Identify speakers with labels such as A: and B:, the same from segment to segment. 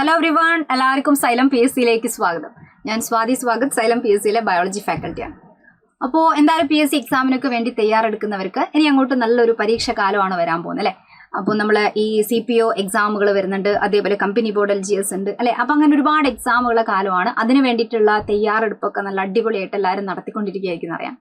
A: Hello everyone, എല്ലാവർക്കും xylem P S സിയിലേക്ക് സ്വാഗതം. ഞാൻ Swathi Swagat, xylem P S സിയിലെ ബയോളജി ഫാക്കൽറ്റിയാണ്. അപ്പോൾ എന്തായാലും പി എസ് സി എക്സാമിനൊക്കെ വേണ്ടി തയ്യാറെടുക്കുന്നവർക്ക് ഇനി അങ്ങോട്ട് നല്ലൊരു പരീക്ഷ കാലമാണ് വരാൻ പോകുന്നത് അല്ലേ. അപ്പോൾ നമ്മൾ ഈ CPO എക്സാമുകൾ വരുന്നുണ്ട്, അതേപോലെ കമ്പനി ബോർഡ് LGS ഉണ്ട് അല്ലെ. അപ്പം അങ്ങനെ ഒരുപാട് എക്സാമുകളുടെ കാലമാണ്. അതിന് വേണ്ടിയിട്ടുള്ള തയ്യാറെടുപ്പൊക്കെ നല്ല അടിപൊളിയായിട്ട് എല്ലാവരും നടത്തിക്കൊണ്ടിരിക്കുകയായിരിക്കും അറിയാം.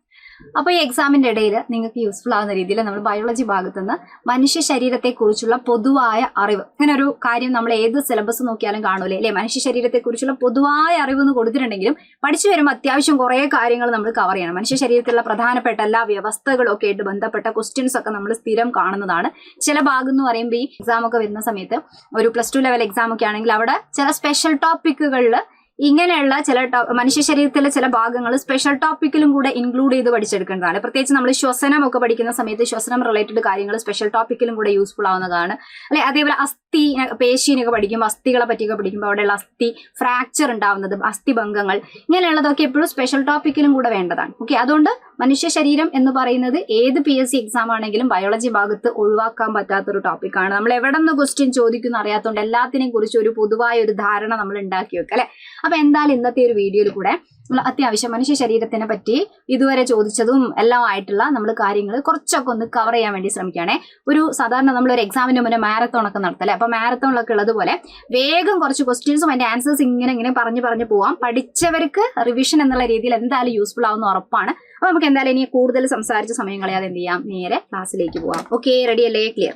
A: അപ്പോൾ ഈ എക്സാമിന്റെ ഇടയിൽ നിങ്ങൾക്ക് യൂസ്ഫുൾ ആവുന്ന രീതിയിൽ നമ്മൾ ബയോളജി ഭാഗത്തുനിന്ന് മനുഷ്യ ശരീരത്തെക്കുറിച്ചുള്ള പൊതുവായ അറിവ്, അങ്ങനെ ഒരു കാര്യം നമ്മൾ ഏത് സിലബസ് നോക്കിയാലും കാണൂലേ അല്ലെ. മനുഷ്യ ശരീരത്തെക്കുറിച്ചുള്ള പൊതുവായ അറിവ് എന്ന് കൊടുത്തിട്ടുണ്ടെങ്കിലും പഠിച്ചു വരുമ്പോൾ അത്യാവശ്യം കുറേ കാര്യങ്ങൾ നമ്മൾ കവർ ചെയ്യണം. മനുഷ്യ ശരീരത്തിലുള്ള പ്രധാനപ്പെട്ട എല്ലാ വ്യവസ്ഥകളും ഒക്കെ ആയിട്ട് ബന്ധപ്പെട്ട ക്വസ്റ്റ്യൻസ് ഒക്കെ നമ്മൾ സ്ഥിരം കാണുന്നതാണ്. ചില ഭാഗം എന്ന് പറയുമ്പോൾ ഈ എക്സാം ഒക്കെ വരുന്ന സമയത്ത് ഒരു +2 ലെവൽ എക്സാം ഒക്കെ ആണെങ്കിൽ അവിടെ ചില സ്പെഷ്യൽ ടോപ്പിക്കുകളിൽ ഇങ്ങനെയുള്ള ചില മനുഷ്യ ശരീരത്തിലെ ചില ഭാഗങ്ങൾ സ്പെഷ്യൽ ടോപ്പിക്കിലും കൂടെ ഇൻക്ലൂഡ് ചെയ്ത് പഠിച്ചെടുക്കേണ്ടതാണ്. പ്രത്യേകിച്ച് നമ്മൾ ശ്വസനം ഒക്കെ പഠിക്കുന്ന സമയത്ത് ശ്വസനം റിലേറ്റഡ് കാര്യങ്ങൾ സ്പെഷ്യൽ ടോപ്പിക്കിലും കൂടെ യൂസ്ഫുൾ ആവുന്നതാണ് അല്ലെ. അതേപോലെ അസ്ഥി പേശീനൊക്കെ പഠിക്കുമ്പോൾ, അസ്ഥികളെ പറ്റിയൊക്കെ പഠിക്കുമ്പോൾ അവിടെയുള്ള അസ്ഥി ഫ്രാക്ചർ ഉണ്ടാവുന്നത്, അസ്ഥിഭംഗങ്ങൾ, ഇങ്ങനെയുള്ളതൊക്കെ എപ്പോഴും സ്പെഷ്യൽ ടോപ്പിക്കിലും കൂടെ വേണ്ടതാണ്. ഓക്കെ, അതുകൊണ്ട് മനുഷ്യ ശരീരം എന്ന് പറയുന്നത് ഏത് PSC എക്സാം ആണെങ്കിലും ബയോളജി ഭാഗത്ത് ഒഴിവാക്കാൻ പറ്റാത്തൊരു ടോപ്പിക്കാണ്. നമ്മൾ എവിടെ നിന്ന് ക്വസ്റ്റ്യൻ ചോദിക്കുന്ന അറിയാത്തതുകൊണ്ട് എല്ലാത്തിനെയും കുറിച്ച് ഒരു പൊതുവായ ഒരു ധാരണ നമ്മൾ ഉണ്ടാക്കി വെക്കുക അല്ലെ. അപ്പൊ എന്തായാലും ഇന്നത്തെ ഒരു വീഡിയോയിൽ കൂടെ നമ്മൾ അത്യാവശ്യം മനുഷ്യ ശരീരത്തിനെ പറ്റി ഇതുവരെ ചോദിച്ചതും എല്ലാം ആയിട്ടുള്ള നമ്മൾ കാര്യങ്ങൾ കുറച്ചൊക്കെ ഒന്ന് കവർ ചെയ്യാൻ വേണ്ടി ശ്രമിക്കുകയാണെ. ഒരു സാധാരണ നമ്മളൊരു എക്സാമിന് മുന്നേ മാരത്തോൺ ഒക്കെ നടത്തല്ലേ. അപ്പൊ മാരത്തോണിലൊക്കെ ഉള്ളതുപോലെ വേഗം കുറച്ച് ക്വസ്റ്റ്യൻസും അതിന്റെ ആൻസേഴ്സ് ഇങ്ങനെ പറഞ്ഞു പോവാം. പഠിച്ചവർക്ക് റിവിഷൻ എന്നുള്ള രീതിയിൽ എന്തായാലും യൂസ്ഫുൾ ആവുന്ന ഉറപ്പാണ്. അപ്പൊ നമുക്ക് എന്തായാലും ഇനി കൂടുതൽ സംസാരിച്ച സമയം കളയാതെ എന്ത് ചെയ്യാം, നേരെ ക്ലാസ്സിലേക്ക് പോവാം. ഓക്കെ, റെഡി അല്ലേ? ക്ലിയർ.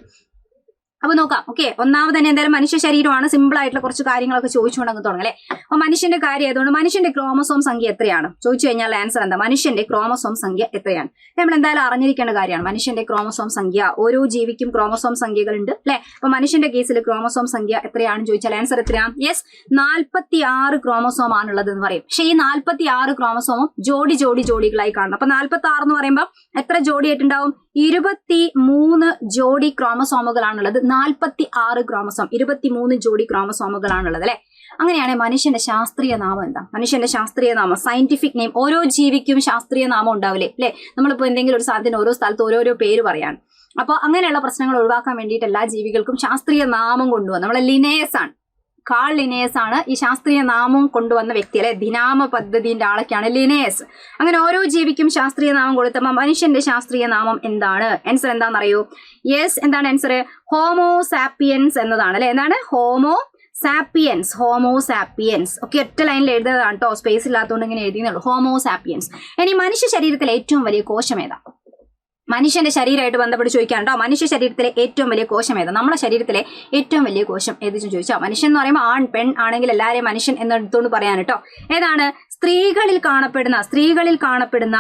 A: അപ്പൊ നോക്കാം. ഓക്കെ, ഒന്നാമത് തന്നെ എന്തായാലും മനുഷ്യ ശരീരമാണ്. സിമ്പിൾ ആയിട്ടുള്ള കുറച്ച് കാര്യങ്ങളൊക്കെ ചോദിച്ചുകൊണ്ട് അങ്ങ് തുടങ്ങാം അല്ലെ. അപ്പൊ മനുഷ്യന്റെ കാര്യം ആയതുകൊണ്ട് മനുഷ്യന്റെ ക്രോമസോം സംഖ്യ എത്രയാണ് ചോദിച്ചു കഴിഞ്ഞാൽ ആൻസർ എന്താ? മനുഷ്യന്റെ ക്രോമസോം സംഖ്യ എത്രയാണ്? നമ്മൾ എന്തായാലും അറിഞ്ഞിരിക്കേണ്ട കാര്യമാണ്. മനുഷ്യന്റെ ക്രോമസോം സംഖ്യ, ഓരോ ജീവിക്കും ക്രോമസോം സംഖ്യകളുണ്ട് അല്ലെ. അപ്പൊ മനുഷ്യന്റെ കേസിൽ ക്രോമസോം സംഖ്യ എത്രയാണെന്ന് ചോദിച്ചാൽ ആൻസർ എത്രയാണ്? യെസ്, 46 ക്രോമസോം ആണുള്ളത് എന്ന് പറയും. പക്ഷെ ഈ 46 ക്രോമസോമും ജോഡികളായി കാണണം. അപ്പൊ 46 എന്ന് പറയുമ്പോൾ എത്ര ജോഡി ആയിട്ടുണ്ടാവും? 23 ജോഡി ക്രോമസോമുകളാണുള്ളത്. 46 ക്രോമസോം, 23 ജോഡി ക്രോമസോമുകളാണുള്ളത് അല്ലെ. അങ്ങനെയാണ് മനുഷ്യന്റെ ശാസ്ത്രീയ നാമം എന്താ? മനുഷ്യന്റെ ശാസ്ത്രീയ നാമം, സയന്റിഫിക് നെയിം. ഓരോ ജീവിക്കും ശാസ്ത്രീയ നാമം ഉണ്ടാവില്ലേ അല്ലെ. നമ്മളിപ്പോ എന്തെങ്കിലും ഒരു സാധനത്തിന് ഓരോ സ്ഥലത്ത് ഓരോരോ പേര് പറയാണ്. അപ്പൊ അങ്ങനെയുള്ള പ്രശ്നങ്ങൾ ഒഴിവാക്കാൻ വേണ്ടിയിട്ട് എല്ലാ ജീവികൾക്കും ശാസ്ത്രീയ നാമം കൊണ്ടുവന്നു. നമ്മളെ ലിനേയസ് ആണ്, കാൾ ലിനേയസ് ആണ് ഈ ശാസ്ത്രീയ നാമം കൊണ്ടുവന്ന വ്യക്തി അല്ലെ. ദിനാമ പദ്ധതിന്റെ ആളൊക്കെയാണ് ലിനേയസ്. അങ്ങനെ ഓരോ ജീവിക്കും ശാസ്ത്രീയ നാമം കൊടുത്തപ്പോൾ മനുഷ്യന്റെ ശാസ്ത്രീയ നാമം എന്താണ്? ആൻസർ എന്താണെന്നറിയോ? യെസ്, എന്താണ് ആൻസർ? ഹോമോ സാപ്പിയൻസ് എന്നതാണ് അല്ലെ. എന്താണ്? Homo sapiens. ഓക്കെ, ഒറ്റ ലൈനിൽ എഴുതുന്നതാണ് കേട്ടോ, സ്പേസ് ഇല്ലാത്തതുകൊണ്ട് ഇങ്ങനെ എഴുതിയുള്ളൂ. Homo sapiens. ഇനി മനുഷ്യ ശരീരത്തിലെ ഏറ്റവും വലിയ കോശം ഏതാ? മനുഷ്യന്റെ ശരീരമായിട്ട് ബന്ധപ്പെട്ട് ചോദിക്കാനുണ്ടോ? മനുഷ്യ ശരീരത്തിലെ ഏറ്റവും വലിയ കോശം ഏതാ? നമ്മുടെ ശരീരത്തിലെ ഏറ്റവും വലിയ കോശം ഏതെന്ന് ചോദിച്ചാൽ, മനുഷ്യൻ എന്ന് പറയുമ്പോൾ ആൺ പെൺ ആണെങ്കിൽ എല്ലാവരെയും മനുഷ്യൻ എന്നെടുത്തോണ്ട് പറയാൻ കേട്ടോ. ഏതാണ്? സ്ത്രീകളിൽ കാണപ്പെടുന്ന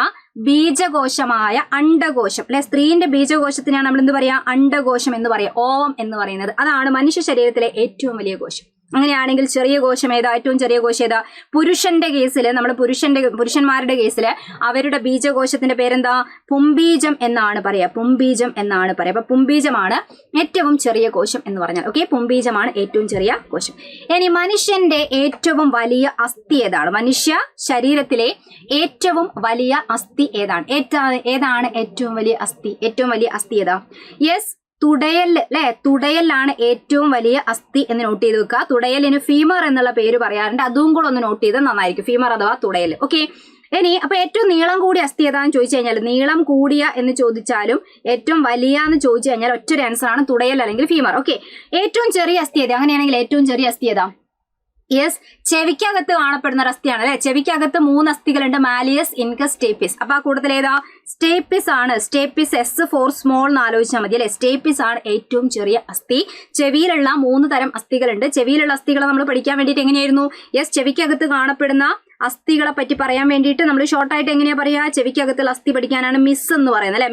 A: ബീജകോശമായ അണ്ഡകോശം അല്ലെ. സ്ത്രീന്റെ ബീജകോശത്തിനാണ് നമ്മൾ എന്ത് പറയാ? അണ്ഡകോശം എന്ന് പറയാം, ഓവം എന്ന് പറയുന്നത്. അതാണ് മനുഷ്യ ശരീരത്തിലെ ഏറ്റവും വലിയ കോശം. അങ്ങനെയാണെങ്കിൽ ചെറിയ കോശം ഏതാ? ഏറ്റവും ചെറിയ കോശം ഏതാ? പുരുഷന്റെ കേസിൽ, നമ്മൾ പുരുഷന്മാരുടെ കേസിൽ അവരുടെ ബീജകോശത്തിന്റെ പേരെന്താ? പുംബീജം എന്നാണ് പറയാ. അപ്പൊ പുംബീജമാണ് ഏറ്റവും ചെറിയ കോശം എന്ന് പറഞ്ഞാൽ. ഓക്കെ, പുംബീജമാണ് ഏറ്റവും ചെറിയ കോശം. ഇനി മനുഷ്യന്റെ ഏറ്റവും വലിയ അസ്ഥി ഏതാണ്? മനുഷ്യ ശരീരത്തിലെ ഏറ്റവും വലിയ അസ്ഥി ഏതാണ്? ഏതാണ് ഏറ്റവും വലിയ അസ്ഥി? ഏറ്റവും വലിയ അസ്ഥി ഏതാ? യെസ്, തുടയൽ അല്ലെ. തുടയലാണ് ഏറ്റവും വലിയ അസ്ഥി എന്ന് നോട്ട് ചെയ്ത് വെക്കുക. തുടയലിന് ഫീമർ എന്നുള്ള പേര് പറയാറുണ്ട്, അതും കൂടെ ഒന്ന് നോട്ട് ചെയ്ത് നന്നായിരിക്കും. ഫീമർ അഥവാ തുടയൽ. ഓക്കെ, ഇനി അപ്പൊ ഏറ്റവും നീളം കൂടിയ അസ്ഥി ഏതാന്ന് ചോദിച്ചു കഴിഞ്ഞാൽ, നീളം കൂടിയ എന്ന് ചോദിച്ചാലും ഏറ്റവും വലിയ എന്ന് ചോദിച്ചു കഴിഞ്ഞാൽ ഒറ്റൊരു ആൻസർ ആണ്, തുടയൽ അല്ലെങ്കിൽ ഫീമർ. ഓക്കെ, ഏറ്റവും ചെറിയ അസ്ഥി ഏതാ? അങ്ങനെയാണെങ്കിൽ ഏറ്റവും ചെറിയ അസ്ഥി ഏതാ? യെസ്, ചെവിക്കകത്ത് കാണപ്പെടുന്ന ഒരു അസ്ഥിയാണ് അല്ലെ. ചെവിക്കകത്ത് 3 അസ്ഥികളുണ്ട്, മാലിയസ്, ഇൻകസ്, സ്റ്റേപ്പിസ്. അപ്പൊ ആ കൂട്ടത്തിൽ ഏതാ? സ്റ്റേപ്പിസ് ആണ്. സ്റ്റേപ്പിസ്, S ഫോർ സ്മോൾ എന്ന് ആലോചിച്ചാൽ മതി അല്ലെ. സ്റ്റേപ്പിസ് ആണ് ഏറ്റവും ചെറിയ അസ്ഥി. ചെവിയിലുള്ള 3 തരം അസ്ഥികളുണ്ട്. ചെവിയിലുള്ള അസ്ഥികളെ നമ്മൾ പഠിക്കാൻ വേണ്ടിയിട്ട് എങ്ങനെയായിരുന്നു? യെസ്, ചെവിക്കകത്ത് കാണപ്പെടുന്ന അസ്ഥികളെ പറ്റി പറയാൻ വേണ്ടിയിട്ട് നമ്മൾ ഷോർട്ടായിട്ട് എങ്ങനെയാ പറയാ? ചെവിക്കകത്തുള്ള അസ്ഥി പഠിക്കാനാണ് മിസ് എന്ന് പറയുന്നത് അല്ലെ.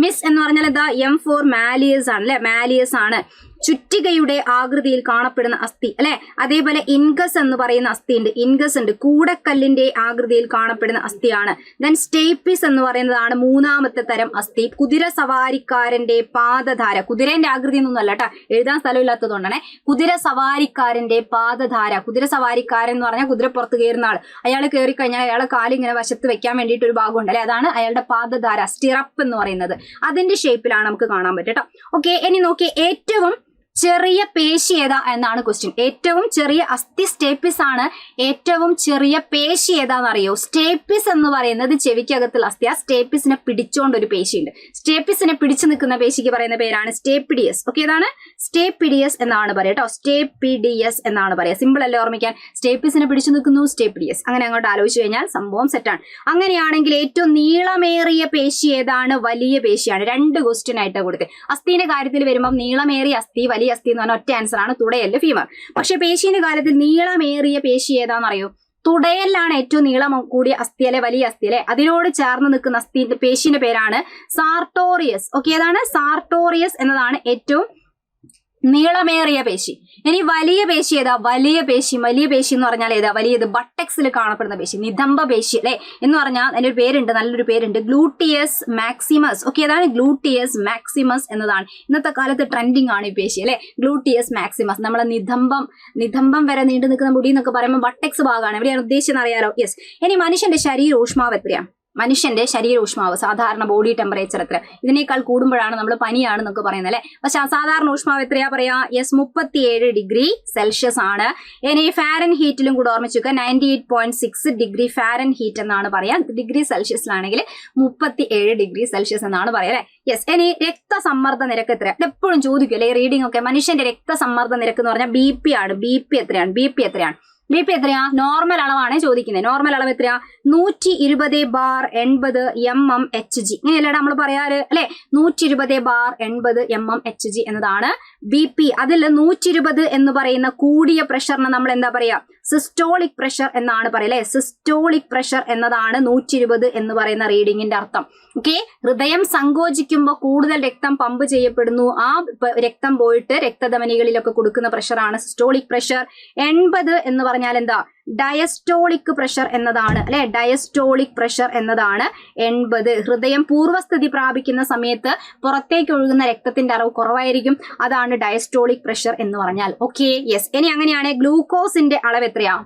A: മിസ് എന്ന് പറഞ്ഞാൽ എന്താ? M ഫോർ മാലിയസ് ആണ് അല്ലെ. മാലിയസ് ആണ്. ചുറ്റികയുടെ ആകൃതിയിൽ കാണപ്പെടുന്ന അസ്ഥി അല്ലെ. അതേപോലെ ഇൻകസ് എന്ന് പറയുന്ന അസ്ഥി ഉണ്ട്, ഇൻകസ് ഉണ്ട്, കൂടക്കല്ലിന്റെ ആകൃതിയിൽ കാണപ്പെടുന്ന അസ്ഥിയാണ്. ദെൻ സ്റ്റേപ്പിസ് എന്ന് പറയുന്നതാണ് 3ാമത്തെ തരം അസ്ഥി. കുതിര സവാരിക്കാരന്റെ പാദധാര, കുതിരന്റെ ആകൃതി ഒന്നും അല്ല കേട്ടോ, എഴുതാൻ സ്ഥലമില്ലാത്തതുകൊണ്ടാണ്. കുതിര സവാരിക്കാരന്റെ പാദധാര. കുതിര സവാരിക്കാരൻ എന്ന് പറഞ്ഞാൽ കുതിരപ്പുറത്ത് കയറുന്ന ആൾ. അയാൾ കയറി കഴിഞ്ഞാൽ അയാളെ കാലിങ്ങനെ വശത്ത് വെക്കാൻ വേണ്ടിയിട്ട് ഒരു ഭാഗം ഉണ്ട് അല്ലെ, അതാണ് അയാളുടെ പാദധാര, സ്റ്റിറപ്പ് എന്ന് പറയുന്നത്. അതിന്റെ ഷേപ്പിലാണ് നമുക്ക് കാണാൻ പറ്റും കേട്ടോ. ഓക്കെ, ഇനി നോക്കി ഏറ്റവും ചെറിയ പേശി ഏതാ എന്നാണ് ക്വസ്റ്റ്യൻ. ഏറ്റവും ചെറിയ അസ്ഥി സ്റ്റേപ്പിസ് ആണ്. ഏറ്റവും ചെറിയ പേശി ഏതാണെന്നറിയോ? സ്റ്റേപ്പിസ് എന്ന് പറയുന്നത് ചെവിക്കകത്തുള്ള അസ്ഥി. ആ സ്റ്റേപ്പിസിനെ പിടിച്ചോണ്ട് ഒരു പേശിയുണ്ട്. സ്റ്റേപ്പിസിനെ പിടിച്ചു നിൽക്കുന്ന പേശിക്ക് പറയുന്ന പേരാണ് സ്റ്റേപ്പിഡിയസ്. ഓക്കെ, ഏതാണ്? സ്റ്റേപ്പിഡിയസ് എന്നാണ് പറയുക കേട്ടോ. സ്റ്റേപ്പിഡിയസ് എന്നാണ് പറയുക. സിമ്പിൾ അല്ലേ ഓർമ്മിക്കാൻ? സ്റ്റേപ്പിസിനെ പിടിച്ചു നിൽക്കുന്നു, സ്റ്റേപ്പിഡിയസ്. അങ്ങനെ അങ്ങോട്ട് ആലോചിച്ചു കഴിഞ്ഞാൽ സംഭവം സെറ്റാണ്. അങ്ങനെയാണെങ്കിൽ ഏറ്റവും നീളമേറിയ പേശി ഏതാണ്? വലിയ പേശിയാണ്. 2 ക്വസ്റ്റ്യൻ ആയിട്ട് കൊടുത്ത്. അസ്ഥിന്റെ കാര്യത്തിൽ വരുമ്പോൾ നീളമേറിയ അസ്ഥി, വലിയ അസ്ഥി എന്ന് പറഞ്ഞ ഒറ്റ ആൻസർ ആണ്, തുടയല് ഫീമർ. പക്ഷെ പേശീന്റെ കാര്യത്തിൽ നീളമേറിയ പേശി ഏതാണെന്നറിയോ? തുടയലാണ് ഏറ്റവും നീളം കൂടിയ അസ്ഥി അല്ലെ, വലിയ അസ്ഥി അല്ലെ. അതിനോട് ചേർന്ന് നിൽക്കുന്ന അസ്ഥി പേശിന്റെ പേരാണ് സാർട്ടോറിയസ്. ഓക്കെ, ഏതാണ്? സാർട്ടോറിയസ് എന്നതാണ് ഏറ്റവും നീളമേറിയ പേശി. ഇനി വലിയ പേശി ഏതാ? വലിയ പേശി എന്ന് പറഞ്ഞാൽ ഏതാ? വലിയത് ബട്ടക്സിൽ കാണപ്പെടുന്ന പേശി, നിതംബ പേശി അല്ലെ എന്ന് പറഞ്ഞാൽ അതിന്റെ ഒരു പേരുണ്ട്, നല്ലൊരു പേരുണ്ട്, ഗ്ലൂട്ടിയസ് മാക്സിമസ്. ഓക്കെ, ഏതാണ്? ഗ്ലൂട്ടിയസ് മാക്സിമസ് എന്നതാണ് ഇന്നത്തെ കാലത്ത് ട്രെൻഡിങ് ആണ് ഈ പേശി അല്ലെ, ഗ്ലൂട്ടിയസ് മാക്സിമസ്. നമ്മളെ നിതംബം വരെ നീണ്ടു നിൽക്കുന്ന മുടി എന്നൊക്കെ പറയുമ്പോൾ ബട്ടക്സ് ഭാഗമാണ്. എവിടെയാണ് ഉദ്ദേശിച്ചെന്ന് അറിയാലോ? യെസ്. ഇനി മനുഷ്യന്റെ ശരീര ഊഷ്മാവ് എത്രയാണ്? മനുഷ്യന്റെ ശരീര ഊഷ്മാവ്, സാധാരണ ബോഡി ടെമ്പറേച്ചർ എത്ര? ഇതിനേക്കാൾ കൂടുമ്പോഴാണ് നമ്മൾ പനിയാണെന്നൊക്കെ പറയുന്നത് അല്ലെ. പക്ഷെ സാധാരണ ഊഷ്മാവ് എത്രയാ പറയാ? യെസ്, 37 ഡിഗ്രി സെൽഷ്യസ് ആണ്. ഇനി ഫാരൻ ഹീറ്റിലും കൂടെ ഓർമ്മിച്ചു വെക്കുക, 98.6 ഡിഗ്രി ഫാരൻ ഹീറ്റ് എന്നാണ് പറയാ. ഡിഗ്രി സെൽഷ്യസിലാണെങ്കിൽ 37 ഡിഗ്രി സെൽഷ്യസ് എന്നാണ് പറയാ അല്ലെ. യെസ്. ഇനി രക്തസമ്മർദ്ദ നിരക്ക് എത്ര? ഇതെപ്പോഴും ചോദിക്കും അല്ലെ റീഡിംഗ് ഒക്കെ. മനുഷ്യന്റെ രക്തസമ്മർദ്ദ നിരക്ക് എന്ന് പറഞ്ഞാൽ BP ആണ്. BP എത്രയാണ്? BP എത്രയാ? നോർമൽ അളവാണ് ചോദിക്കുന്നത്. നോർമൽ അളവ് എത്രയാ? 120/80 mmHg. ഇങ്ങനെയല്ലേടാ നമ്മൾ പറയാറ് അല്ലെ? 120/80 mmHg എന്നതാണ് BP. അതിൽ 120 എന്ന് പറയുന്ന കൂടിയ പ്രഷറിന് നമ്മൾ എന്താ പറയാ? സിസ്റ്റോളിക് പ്രഷർ എന്നാണ് പറയുക അല്ലെ. സിസ്റ്റോളിക് പ്രഷർ എന്നതാണ് 120 എന്ന് പറയുന്ന റീഡിങ്ങിന്റെ അർത്ഥം. ഓക്കെ, ഹൃദയം സങ്കോചിക്കുമ്പോൾ കൂടുതൽ രക്തം പമ്പ് ചെയ്യപ്പെടുന്നു. ആ രക്തം പോയിട്ട് രക്തധമനികളിലൊക്കെ കൊടുക്കുന്ന പ്രഷറാണ് സിസ്റ്റോളിക് പ്രഷർ. 80 എന്ന് പറഞ്ഞാൽ എന്താ? ഡയസ്റ്റോളിക് പ്രഷർ എന്നതാണ് അല്ലെ. ഡയസ്റ്റോളിക് പ്രഷർ എന്നതാണ് 80. ഹൃദയം പൂർവ്വസ്ഥിതി പ്രാപിക്കുന്ന സമയത്ത് പുറത്തേക്ക് ഒഴുകുന്ന രക്തത്തിന്റെ അളവ് കുറവായിരിക്കും. അതാണ് ഡയസ്റ്റോളിക് പ്രഷർ എന്ന് പറഞ്ഞാൽ. Okay, yes. ഇനി അങ്ങനെയാണ് ഗ്ലൂക്കോസിന്റെ അളവ് എത്രയാ?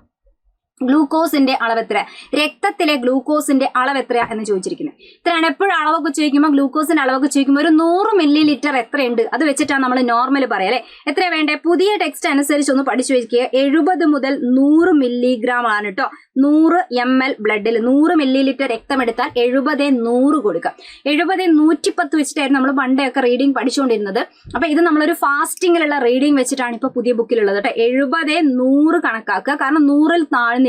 A: ഗ്ലൂക്കോസിന്റെ അളവ് എത്ര? രക്തത്തിലെ ഗ്ലൂക്കോസിന്റെ അളവ് എത്രയാ എന്ന് ചോദിച്ചിരിക്കുന്നത്. ഇത്രയാണ്. എപ്പോഴും അളവൊക്കെ ചോദിക്കുമ്പോൾ, ഗ്ലൂക്കോസിന്റെ അളവൊക്കെ ചോദിക്കുമ്പോൾ ഒരു 100 മില്ലി ലിറ്റർ എത്രയുണ്ട് അത് വെച്ചിട്ടാണ് നമ്മൾ നോർമൽ പറയാം അല്ലെ. എത്ര വേണ്ടേ? പുതിയ ടെക്സ്റ്റ് അനുസരിച്ച് ഒന്ന് പഠിച്ചു വെക്കുക. 70 മുതൽ 100 മില്ലിഗ്രാം ആണ് കേട്ടോ. 100 ml ബ്ലഡിൽ 100 മില്ലി ലിറ്റർ രക്തം എടുത്താൽ 70/100 കൊടുക്കാം. 70/110 വെച്ചിട്ടായിരുന്നു നമ്മൾ പണ്ടൊക്കെ റീഡിംഗ് പഠിച്ചുകൊണ്ടിരുന്നത്. അപ്പൊ ഇത് നമ്മളൊരു ഫാസ്റ്റിങ്ങിലുള്ള റീഡിംഗ് വെച്ചിട്ടാണ് ഇപ്പൊ പുതിയ ബുക്കിലുള്ളത് കേട്ടോ. 70/100 കണക്കാക്കുക. കാരണം 100ൽ താഴ്ന്നിരിക്കണം.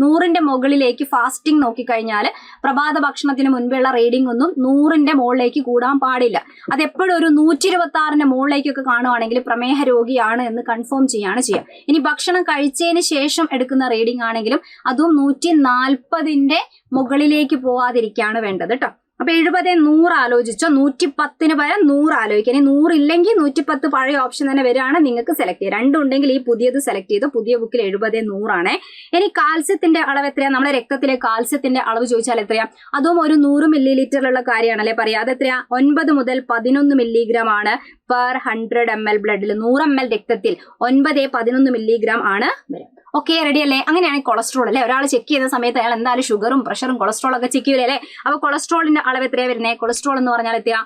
A: 100ന്റെ മുകളിലേക്ക് ഫാസ്റ്റിംഗ് നോക്കിക്കഴിഞ്ഞാൽ പ്രഭാത ഭക്ഷണത്തിന് മുൻപുള്ള റീഡിംഗ് ഒന്നും 100ന്റെ മുകളിലേക്ക് കൂടാൻ പാടില്ല. അതെപ്പോഴും ഒരു 126ന്റെ മുകളിലേക്കൊക്കെ കാണുവാണെങ്കിൽ പ്രമേഹ രോഗിയാണ് എന്ന് കൺഫേം ചെയ്യാണ് ചെയ്യുക. ഇനി ഭക്ഷണം കഴിച്ചതിന് ശേഷം എടുക്കുന്ന റീഡിംഗ് ആണെങ്കിലും അതും 140ന്റെ മുകളിലേക്ക് പോവാതിരിക്കുകയാണ് വേണ്ടത് കേട്ടോ. അപ്പൊ 70/100 ആലോചിച്ചോ. 110ന് പകരം 100 ആലോചിക്കുക. ഇനി 100 ഇല്ലെങ്കിൽ 110 പഴയ ഓപ്ഷൻ തന്നെ വരികയാണ്, നിങ്ങൾക്ക് സെലക്ട് ചെയ്യുക. രണ്ടും ഉണ്ടെങ്കിൽ ഈ പുതിയത് സെലക്ട് ചെയ്തു. പുതിയ ബുക്കിൽ 70/100 ആണ്. ഇനി കാൽസ്യത്തിന്റെ അളവ് എത്രയാ? നമ്മുടെ രക്തത്തിലെ കാൽസ്യത്തിന്റെ അളവ് ചോദിച്ചാൽ എത്രയാ? അതും ഒരു 100 മില്ലി ലിറ്ററിലുള്ള കാര്യമാണ് അല്ലെ പറയാ. അതെത്രയാ? 9 മുതൽ 11 മില്ലിഗ്രാം ആണ് പെർ 100 ml ബ്ലഡിൽ. 100 ml രക്തത്തിൽ 9-11 മില്ലിഗ്രാം ആണ് വരിക. ഓക്കെ, റെഡി അല്ലേ? അങ്ങനെയാണ് കൊളസ്ട്രോൾ അല്ലെ. ഒരാൾ ചെക്ക് ചെയ്യുന്ന സമയത്ത് അയാൾ എന്തായാലും ഷുഗറും പ്രഷറും കൊളസ്ട്രോൾ ഒക്കെ ചെക്ക് ചെയ്യൂലേ അല്ലെ. അപ്പൊ കൊളസ്ട്രോളിന്റെ അളവ് എത്രയാ വരുന്നത്? കൊളസ്ട്രോൾ എന്ന് പറഞ്ഞാൽ എത്രയാ?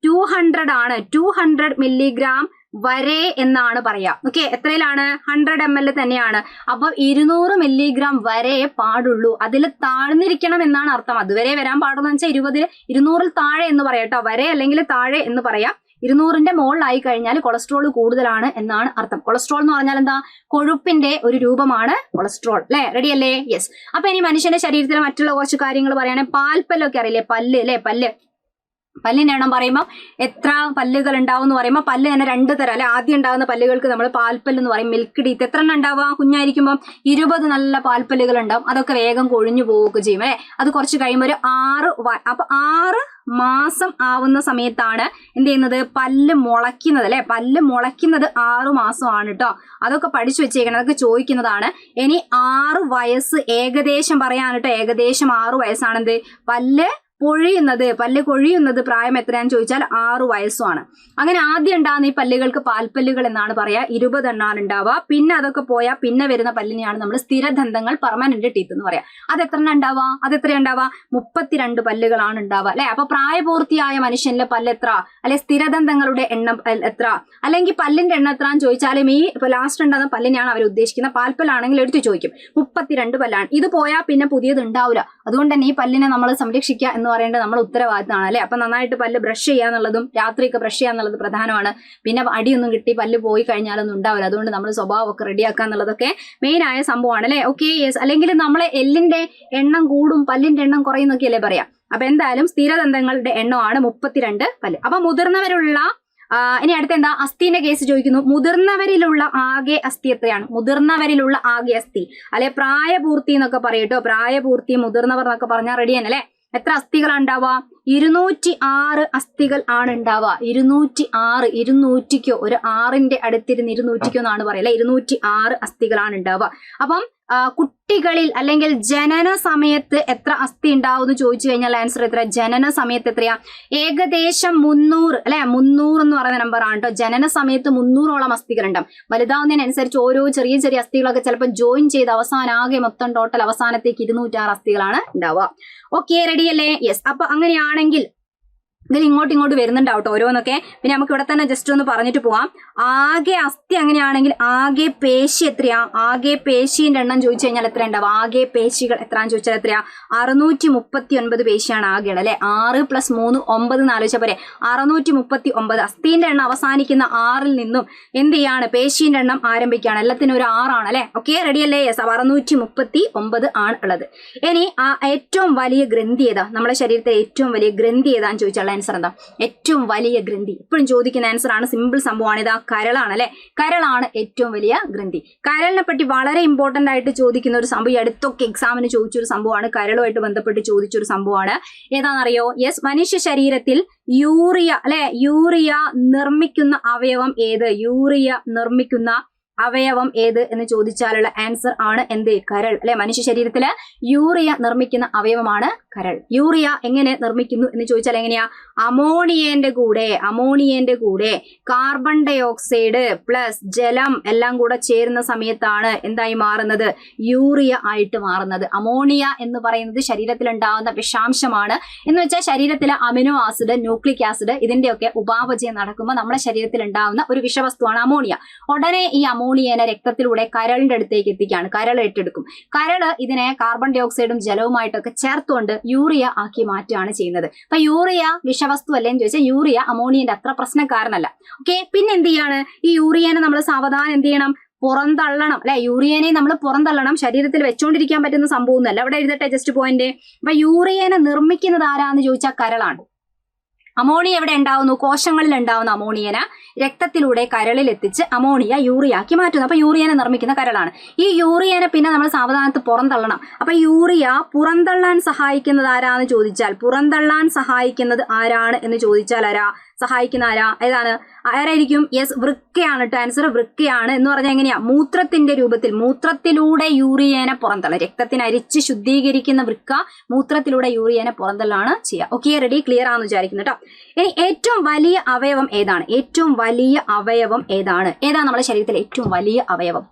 A: 200 ആണ്. 200 മില്ലിഗ്രാം വരെ എന്നാണ് പറയാ. ഓക്കെ, എത്രയിലാണ്? 100 ml തന്നെയാണ്. അപ്പൊ 200 മില്ലിഗ്രാം വരെ പാടുള്ളൂ. അതിൽ താഴ്ന്നിരിക്കണം എന്നാണ് അർത്ഥം. അതുവരെ വരാൻ പാടുന്ന വെച്ചാൽ 200ൽ താഴെ എന്ന് പറയാം കേട്ടോ. വരെ അല്ലെങ്കിൽ താഴെ എന്ന് പറയാം. 200ന്റെ മുകളിലായി കഴിഞ്ഞാൽ കൊളസ്ട്രോൾ കൂടുതലാണ് എന്നാണ് അർത്ഥം. കൊളസ്ട്രോൾ എന്ന് പറഞ്ഞാൽ എന്താ? കൊഴുപ്പിന്റെ ഒരു രൂപമാണ് കൊളസ്ട്രോൾ അല്ലെ. റെഡി അല്ലേ? യെസ്. അപ്പൊ ഇനി മനുഷ്യന്റെ ശരീരത്തിലെ മറ്റുള്ള കുറച്ച് കാര്യങ്ങൾ പറയുകയാണെങ്കിൽ പാൽപ്പല്ലൊക്കെ അറിയില്ലേ? പല്ല് അല്ലെ. പല്ലിന്റെ എണ്ണം പറയുമ്പോൾ എത്ര പല്ലുകൾ ഉണ്ടാവും എന്ന് പറയുമ്പോൾ പല്ല് തന്നെ 2 തരം അല്ലെ. ആദ്യം ഉണ്ടാകുന്ന പല്ലുകൾക്ക് നമ്മൾ പാൽപ്പല്ല് എന്ന് പറയും. Milk teeth. എത്ര എണ്ണം ഉണ്ടാവുക? കുഞ്ഞായിരിക്കുമ്പോൾ 20 നല്ല പാൽപ്പല്ലുകൾ ഉണ്ടാവും. അതൊക്കെ വേഗം കൊഴിഞ്ഞു പോവുകയൊക്കെ ചെയ്യും അല്ലെ. അത് കുറച്ച് കഴിയുമ്പോൾ ഒരു 6 മാസം ആവുന്ന സമയത്താണ് എന്ത് ചെയ്യുന്നത്? പല്ല് മുളയ്ക്കുന്നത് അല്ലെ. പല്ല് മുളയ്ക്കുന്നത് 6 മാസമാണ് കേട്ടോ. അതൊക്കെ പഠിച്ചു വെച്ചേക്കണം. അതൊക്കെ ചോദിക്കുന്നതാണ്. ഇനി 6 വയസ്സ് ഏകദേശം പറയാൻ കേട്ടോ. ഏകദേശം 6 വയസ്സാണെന്ത്? പല്ല് പല്ല് കൊഴിയുന്നത് പ്രായം എത്രയാന്ന് ചോദിച്ചാൽ 6 വയസ്സുമാണ്. അങ്ങനെ ആദ്യം ഉണ്ടാകുന്ന ഈ പല്ലുകൾക്ക് പാൽപ്പല്ലുകൾ എന്നാണ് പറയാ. 20 എണ്ണാണ് ഉണ്ടാവുക. പിന്നെ അതൊക്കെ പോയാൽ പിന്നെ വരുന്ന പല്ലിനെയാണ് നമ്മൾ സ്ഥിരദന്തങ്ങൾ, പെർമനന്റ് ടീത്ത് എന്ന് പറയാം. അത് എത്ര ഉണ്ടാവുക? 32 പല്ലുകളാണ് ഉണ്ടാവുക അല്ലെ. അപ്പൊ പ്രായപൂർത്തിയായ മനുഷ്യന്റെ പല്ല് എത്ര, അല്ലെ സ്ഥിരദന്തങ്ങളുടെ എണ്ണം എത്ര, അല്ലെങ്കിൽ പല്ലിന്റെ എണ്ണം എത്ര എന്ന് ചോദിച്ചാലും ഈ ലാസ്റ്റ് ഉണ്ടാകുന്ന പല്ലിനെയാണ് അവർ ഉദ്ദേശിക്കുന്നത്. പാൽപ്പല്ലാണെങ്കിൽ എടുത്തു ചോദിക്കും. 32 പല്ലാണ്. ഇത് പോയാൽ പിന്നെ പുതിയത് ഉണ്ടാവില്ല. അതുകൊണ്ട് തന്നെ ഈ പല്ലിനെ നമ്മൾ സംരക്ഷിക്കുക എന്ന് പറയേണ്ടത് നമ്മുടെ ഉത്തരവാദിത്തമാണ് അല്ലെ. അപ്പൊ നന്നായിട്ട് പല്ല് ബ്രഷ് ചെയ്യാന്നുള്ളതും രാത്രിയൊക്കെ ബ്രഷ് ചെയ്യാന്നുള്ളത് പ്രധാനമാണ്. പിന്നെ അടിയൊന്നും കിട്ടി പല്ല് പോയി കഴിഞ്ഞാലൊന്നും ഉണ്ടാവില്ല. അതുകൊണ്ട് നമ്മൾ സ്വഭാവമൊക്കെ റെഡിയാക്കുക എന്നുള്ളതൊക്കെ മെയിൻ ആയ സംഭവമാണ് അല്ലെ. Okay yes. അല്ലെങ്കിൽ നമ്മളെ എല്ലിന്റെ എണ്ണം കൂടും പല്ലിന്റെ എണ്ണം കുറയുന്നൊക്കെയല്ലേ പറയാം. അപ്പൊ എന്തായാലും സ്ഥിരദന്തങ്ങളുടെ എണ്ണമാണ് 32 പല്ല്. അപ്പൊ മുതിർന്നവരുള്ള ഇനി അടുത്ത എന്താ, അസ്ഥിന്റെ കേസ് ചോദിക്കുന്നു. മുതിർന്നവരിലുള്ള ആകെ അസ്ഥി എത്രയാണ്? മുതിർന്നവരിലുള്ള ആകെ അസ്ഥി അല്ലെ പ്രായപൂർത്തി എന്നൊക്കെ പറയട്ടോ. പ്രായപൂർത്തി മുതിർന്നവർ എന്നൊക്കെ പറഞ്ഞാൽ റെഡി തന്നെ അല്ലെ. എത്ര അസ്ഥികളാണ് ഉണ്ടാവുക? 206 അസ്ഥികൾ ആണ് ഉണ്ടാവുക. 206. 200ക്കോ ഒരു 6ന്റെ അടുത്തിരുന്ന് 200ക്കോ എന്നാണ് പറയുക അല്ലെ. 206 അസ്ഥികളാണ് ഉണ്ടാവുക. അപ്പം കുട്ടികളിൽ അല്ലെങ്കിൽ ജനന സമയത്ത് എത്ര അസ്ഥി ഉണ്ടാവും എന്ന് ചോദിച്ചു കഴിഞ്ഞാൽ ആൻസർ എത്ര? ജനന സമയത്ത് എത്രയാ? ഏകദേശം 300 അല്ലെ. 300 എന്ന് പറയുന്ന നമ്പറാണ് കേട്ടോ. ജനന സമയത്ത് 300ഓളം അസ്ഥികൾ ഉണ്ടാവും. വലുതാവുന്നതിനനുസരിച്ച് ഓരോ ചെറിയ ചെറിയ അസ്ഥികളൊക്കെ ചിലപ്പോൾ ജോയിൻ ചെയ്ത് അവസാനം ആകെ മൊത്തം ടോട്ടൽ അവസാനത്തേക്ക് 206 അസ്ഥികളാണ് ഉണ്ടാവുക. ഓക്കെ റെഡി അല്ലേ? യെസ്. അപ്പൊ അങ്ങനെയാണെങ്കിൽ ഇതിൽ ഇങ്ങോട്ട് വരുന്നുണ്ടാവട്ടോ ഓരോന്നൊക്കെ. പിന്നെ നമുക്ക് ഇവിടെ തന്നെ ജസ്റ്റ് ഒന്ന് പറഞ്ഞിട്ട് പോവാം. ആകെ അസ്ഥി അങ്ങനെയാണെങ്കിൽ ആകെ പേശി എത്രയാ? ആകെ പേശീന്റെ എണ്ണം ചോദിച്ചു കഴിഞ്ഞാൽ എത്ര ഉണ്ടാവും? ആകെ പേശികൾ എത്രയാന്ന് ചോദിച്ചാൽ എത്രയാ? 639 പേശിയാണ് ആകെയാണ് അല്ലെ. 6 + 3 9 എന്ന് ആലോചിച്ച പോരെ. 639. അസ്ഥിന്റെ എണ്ണം അവസാനിക്കുന്ന 6ൽ നിന്നും എന്ത് ചെയ്യാണ്? പേശീന്റെ എണ്ണം ആരംഭിക്കുകയാണ്. എല്ലാത്തിനും ഒരു 6 ആണ് അല്ലെ. ഓക്കെ റെഡി അല്ലേ? യെസ്. 639 ആണ് ഉള്ളത്. ഇനി ആ ഏറ്റവും വലിയ ഗ്രന്ഥി ഏതാ? നമ്മുടെ ശരീരത്തിലെ ഏറ്റവും വലിയ ഗ്രന്ഥി ഏതാന്ന് ചോദിച്ചാൽ ആൻസർ എന്താ? ഏറ്റവും വലിയ ഗ്രന്ഥി എപ്പോഴും ചോദിക്കുന്ന ആൻസർ ആണ്. സിമ്പിൾ സംഭവമാണ്. ഇതാ കരളാണ് അല്ലെ. കരളാണ് ഏറ്റവും വലിയ ഗ്രന്ഥി. കരളിനെ പറ്റി വളരെ ഇമ്പോർട്ടന്റ് ആയിട്ട് ചോദിക്കുന്ന ഒരു സംഭവം, അടുത്തൊക്കെ എക്സാമിന് ചോദിച്ചൊരു സംഭവമാണ്. കരളുമായിട്ട് ബന്ധപ്പെട്ട് ചോദിച്ചൊരു സംഭവമാണ്. ഏതാണെന്നറിയോ? യെസ്. മനുഷ്യ ശരീരത്തിൽ യൂറിയ അല്ലെ, യൂറിയ നിർമ്മിക്കുന്ന അവയവം ഏത്? യൂറിയ നിർമ്മിക്കുന്ന അവയവം ഏത് എന്ന് ചോദിച്ചാലുള്ള ആൻസർ ആണ് എന്ത്? കരൾ അല്ലെ. മനുഷ്യ ശരീരത്തില് യൂറിയ നിർമ്മിക്കുന്ന അവയവമാണ് കരൾ. യൂറിയ എങ്ങനെ നിർമ്മിക്കുന്നു എന്ന് ചോദിച്ചാൽ എങ്ങനെയാ? അമോണിയന്റെ കൂടെ കാർബൺ ഡൈ ഓക്സൈഡ് പ്ലസ് ജലം എല്ലാം കൂടെ ചേരുന്ന സമയത്താണ് എന്തായി മാറുന്നത്? യൂറിയ ആയിട്ട് മാറുന്നത്. അമോണിയ എന്ന് പറയുന്നത് ശരീരത്തിൽ ഉണ്ടാകുന്ന വിഷാംശമാണ്. എന്ന് വെച്ചാൽ ശരീരത്തിലെ അമിനോ ആസിഡ്, ന്യൂക്ലിക് ആസിഡ് ഇതിന്റെയൊക്കെ ഉപാപചയം നടക്കുമ്പോൾ നമ്മുടെ ശരീരത്തിൽ ഉണ്ടാകുന്ന ഒരു വിഷവസ്തുവാണ് അമോണിയ. ഉടനെ ഈ അമോണിയനെ രക്തത്തിലൂടെ കരളിന്റെ അടുത്തേക്ക് എത്തിക്കുകയാണ്. കരൾ ഏറ്റെടുക്കും. കരള് ഇതിനെ കാർബൺ ഡൈ ഓക്സൈഡും ജലവുമായിട്ടൊക്കെ ചേർത്തുകൊണ്ട് യൂറിയ ആക്കി മാറ്റുകയാണ് ചെയ്യുന്നത്. അപ്പൊ യൂറിയ വിഷവസ്തു അല്ലേന്ന് ചോദിച്ചാൽ യൂറിയ അമോണിയന്റെ അത്ര പ്രശ്നക്കാരനല്ല. ഓക്കെ. പിന്നെ എന്ത് ചെയ്യാണ്? ഈ യൂറിയനെ നമ്മൾ സാവധാനം എന്ത് ചെയ്യണം? പുറന്തള്ളണം അല്ലെ. യൂറിയനെ നമ്മൾ പുറന്തള്ളണം. ശരീരത്തിൽ വെച്ചോണ്ടിരിക്കാൻ പറ്റുന്ന സംഭവമൊന്നുമല്ല. അവിടെ എഴുതട്ടെ ജസ്റ്റ് പോയിന്റ്. അപ്പൊ യൂറിയനെ നിർമ്മിക്കുന്നത് ആരാന്ന് ചോദിച്ചാൽ കരളാണ്. അമോണിയ എവിടെ ഉണ്ടാവുന്നു? കോശങ്ങളിൽ ഉണ്ടാവുന്ന അമോണിയന രക്തത്തിലൂടെ കരളിൽ എത്തിച്ച് അമോണിയ യൂറിയാക്കി മാറ്റുന്നു. അപ്പൊ യൂറിയനെ നിർമ്മിക്കുന്ന കരളാണ്. ഈ യൂറിയനെ പിന്നെ നമ്മൾ സാവധാനത്ത് പുറന്തള്ളണം. അപ്പൊ യൂറിയ പുറന്തള്ളാൻ സഹായിക്കുന്നത് ആരാന്ന് ചോദിച്ചാൽ, പുറന്തള്ളാൻ സഹായിക്കുന്നത് ആരാണ് എന്ന് ചോദിച്ചാൽ സഹായിക്കുന്ന ഏതാണ്? ആരായിരിക്കും? യെസ്, വൃക്കയാണ് കേട്ടോ. ആൻസർ വൃക്കയാണ്. എന്ന് പറഞ്ഞാൽ എങ്ങനെയാ? മൂത്രത്തിന്റെ രൂപത്തിൽ, മൂത്രത്തിലൂടെ യൂറിയനെ പുറന്തള്ളാം. രക്തത്തിന് അരിച്ച് ശുദ്ധീകരിക്കുന്ന വൃക്ക മൂത്രത്തിലൂടെ യൂറിയനെ പുറന്തള്ളാണ് ചെയ്യുക. Okay ready? ക്ലിയർ ആണെന്ന് വിചാരിക്കുന്നു കേട്ടോ. ഇനി ഏറ്റവും വലിയ അവയവം ഏതാണ്? ഏറ്റവും വലിയ അവയവം ഏതാണ്? ഏതാണ് നമ്മുടെ ശരീരത്തിലെ ഏറ്റവും വലിയ അവയവം?